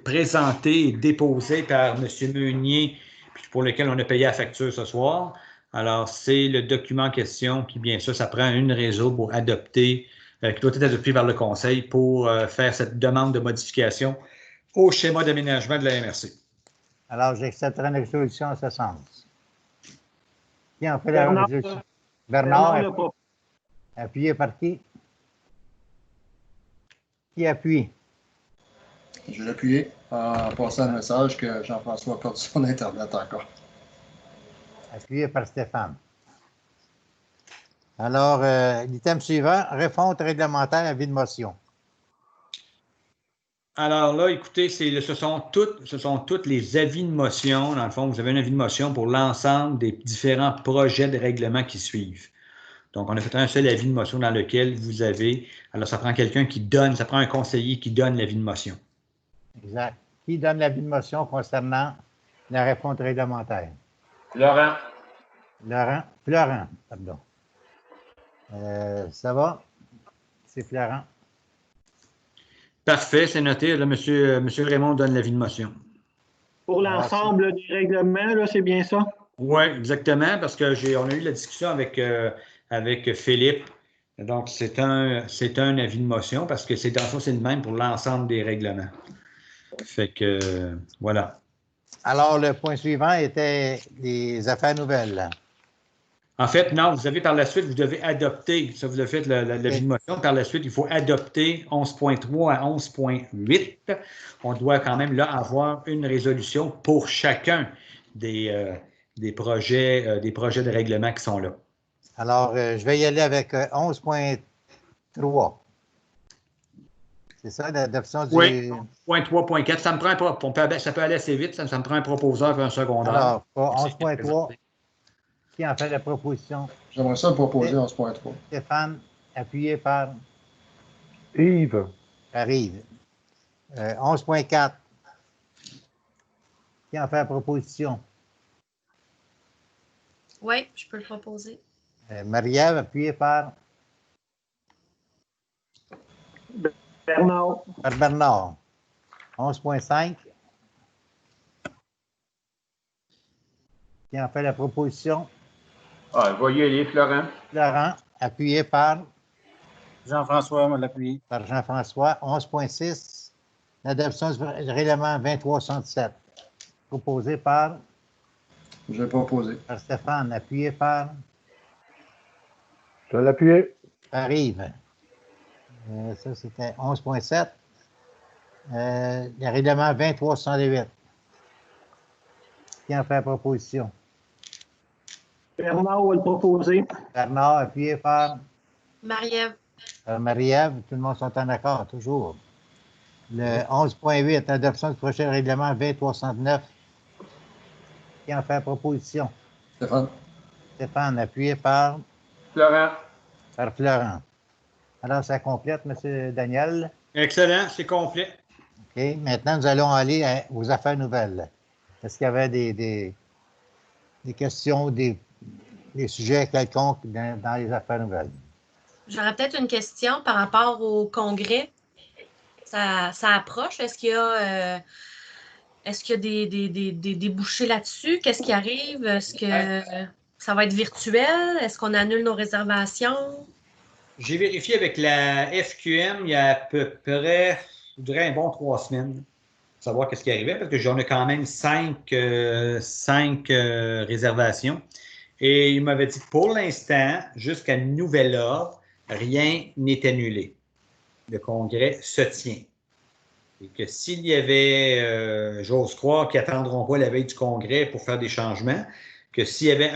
Speaker 5: présenté et déposé par M. Meunier, pour lequel on a payé la facture ce soir. Alors, c'est le document en question qui, bien sûr, ça prend une réseau pour adopter, qui doit être adopté par le Conseil pour faire cette demande de modification au schéma d'aménagement de la MRC.
Speaker 1: Alors, j'accepterai une résolution en ce sens. Qui en fait la résolution? Bernard, appuyé par qui? Qui appuie?
Speaker 9: Je vais l'appuyer en passant un message que Jean-François a perdu son Internet encore.
Speaker 1: Appuyé par Stéphane. Alors, l'item suivant, refonte réglementaire à vie de motion.
Speaker 5: Alors là, écoutez, ce sont toutes les avis de motion. Dans le fond, vous avez un avis de motion pour l'ensemble des différents projets de règlement qui suivent. Donc, on a fait un seul avis de motion dans lequel vous avez... Alors, ça prend quelqu'un qui donne, ça prend un conseiller qui donne l'avis de motion.
Speaker 1: Exact. Qui donne l'avis de motion concernant la refonte réglementaire?
Speaker 4: Florent,
Speaker 1: pardon. Ça va? C'est Florent.
Speaker 5: Parfait, c'est noté. Là, monsieur Raymond donne l'avis de motion.
Speaker 6: Pour l'ensemble des règlements, là, c'est bien ça?
Speaker 5: Oui, exactement, parce qu'on a eu la discussion avec Philippe. Donc, c'est un avis de motion parce que c'est le même pour l'ensemble des règlements. Fait que, voilà.
Speaker 1: Alors, le point suivant était les affaires nouvelles.
Speaker 5: En fait, non, vous avez par la suite, vous devez adopter, ça vous avez fait l'avis de motion, par la suite, il faut adopter 11.3 à 11.8. On doit quand même là avoir une résolution pour chacun des projets de règlement qui sont là. Alors,
Speaker 1: je vais y aller avec 11.3. C'est ça, l'adoption du...
Speaker 5: Oui, point 3.4. Ça me prend ça peut aller assez vite, ça me prend un proposeur et un secondaire.
Speaker 1: Alors, 11.3. Qui en fait la proposition?
Speaker 9: J'aimerais ça proposer 11.3.
Speaker 1: Stéphane, appuyé par...
Speaker 2: Yves.
Speaker 1: Par Yves. 11.4. Qui en fait la proposition?
Speaker 7: Oui, je peux le proposer.
Speaker 1: Marie-Ève, appuyé par...
Speaker 6: Bernard.
Speaker 1: Par Bernard. 11,5. Qui en fait la proposition?
Speaker 4: Ah, voyez les Florent.
Speaker 1: Florent, appuyé par
Speaker 8: Jean-François, on va l'appuyer.
Speaker 1: par Jean-François. 11,6. L'adoption du règlement 2367. Proposé par
Speaker 9: Je vais proposer.
Speaker 1: par Stéphane, appuyé par
Speaker 2: Je vais l'appuyer.
Speaker 1: Yves. Ça, c'était 11,7. Le règlement 2368. Qui en fait la proposition?
Speaker 6: Bernard va le proposer.
Speaker 1: Bernard, appuyé par
Speaker 7: Marie-Ève.
Speaker 1: Marie-Ève. Tout le monde sont en accord, toujours. Le 11,8, adoption du prochain règlement 2369. Qui en fait la proposition?
Speaker 9: Stéphane.
Speaker 1: Stéphane, appuyé par
Speaker 4: Florent.
Speaker 1: Florent. Alors, ça complète, M. Daniel.
Speaker 5: Excellent, c'est complet.
Speaker 1: OK. Maintenant, nous allons aller aux affaires nouvelles. Est-ce qu'il y avait des questions, des sujets quelconques dans les affaires nouvelles?
Speaker 7: J'aurais peut-être une question par rapport au congrès. Ça approche. Est-ce qu'il y a, des débouchés là-dessus? Qu'est-ce qui arrive? Est-ce que ça va être virtuel? Est-ce qu'on annule nos réservations?
Speaker 5: J'ai vérifié avec la FQM il y a à peu près, je dirais, un bon 3 semaines, pour savoir qu'est-ce qui arrivait, parce que j'en ai quand même 5 réservations. Et il m'avait dit que pour l'instant, jusqu'à nouvel ordre, rien n'est annulé. Le congrès se tient. Et que s'il y avait, j'ose croire qu'ils n'attendront pas la veille du congrès pour faire des changements, que s'il y avait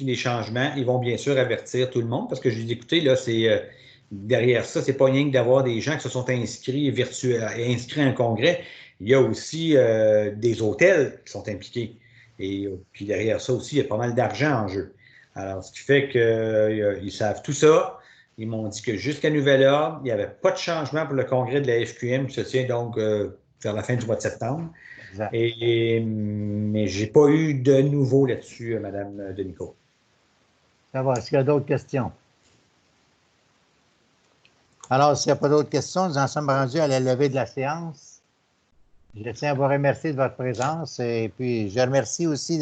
Speaker 5: des changements, ils vont bien sûr avertir tout le monde, parce que je lui dis, écoutez, là, c'est derrière ça, c'est pas rien que d'avoir des gens qui se sont inscrits inscrits à un congrès. Il y a aussi des hôtels qui sont impliqués. Et puis derrière ça aussi, il y a pas mal d'argent en jeu. Alors, ce qui fait qu'ils savent tout ça. Ils m'ont dit que jusqu'à nouvel ordre, il n'y avait pas de changement pour le congrès de la FQM qui se tient donc vers la fin du mois de septembre. Mais je n'ai pas eu de nouveau là-dessus, Mme Denico.
Speaker 1: Ça va. Est-ce qu'il y a d'autres questions? Alors, s'il n'y a pas d'autres questions, nous en sommes rendus à la levée de la séance. Je tiens à vous remercier de votre présence et puis je remercie aussi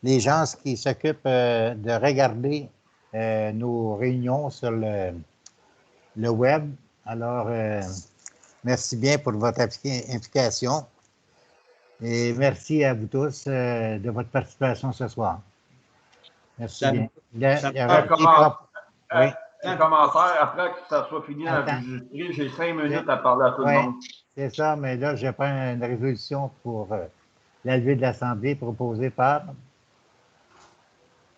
Speaker 1: les gens qui s'occupent de regarder nos réunions sur le web. Alors, merci bien pour votre implication et merci à vous tous de votre participation ce soir. Merci bien.
Speaker 4: Un commentaire après que ça soit fini d'enregistrer. J'ai 5 minutes à parler à tout le monde.
Speaker 1: C'est ça, mais là, je prends une résolution pour la levée de l'Assemblée proposée par...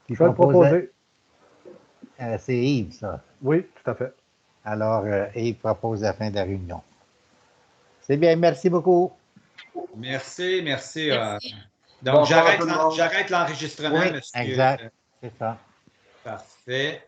Speaker 2: Je vais le proposer.
Speaker 1: C'est Yves, ça.
Speaker 2: Oui, tout à fait.
Speaker 1: Alors, Yves propose la fin de la réunion. C'est bien, merci beaucoup.
Speaker 5: Merci. Donc,
Speaker 4: Bonsoir
Speaker 5: j'arrête l'enregistrement,
Speaker 1: oui,
Speaker 5: monsieur.
Speaker 1: exact, c'est ça.
Speaker 5: Parfait.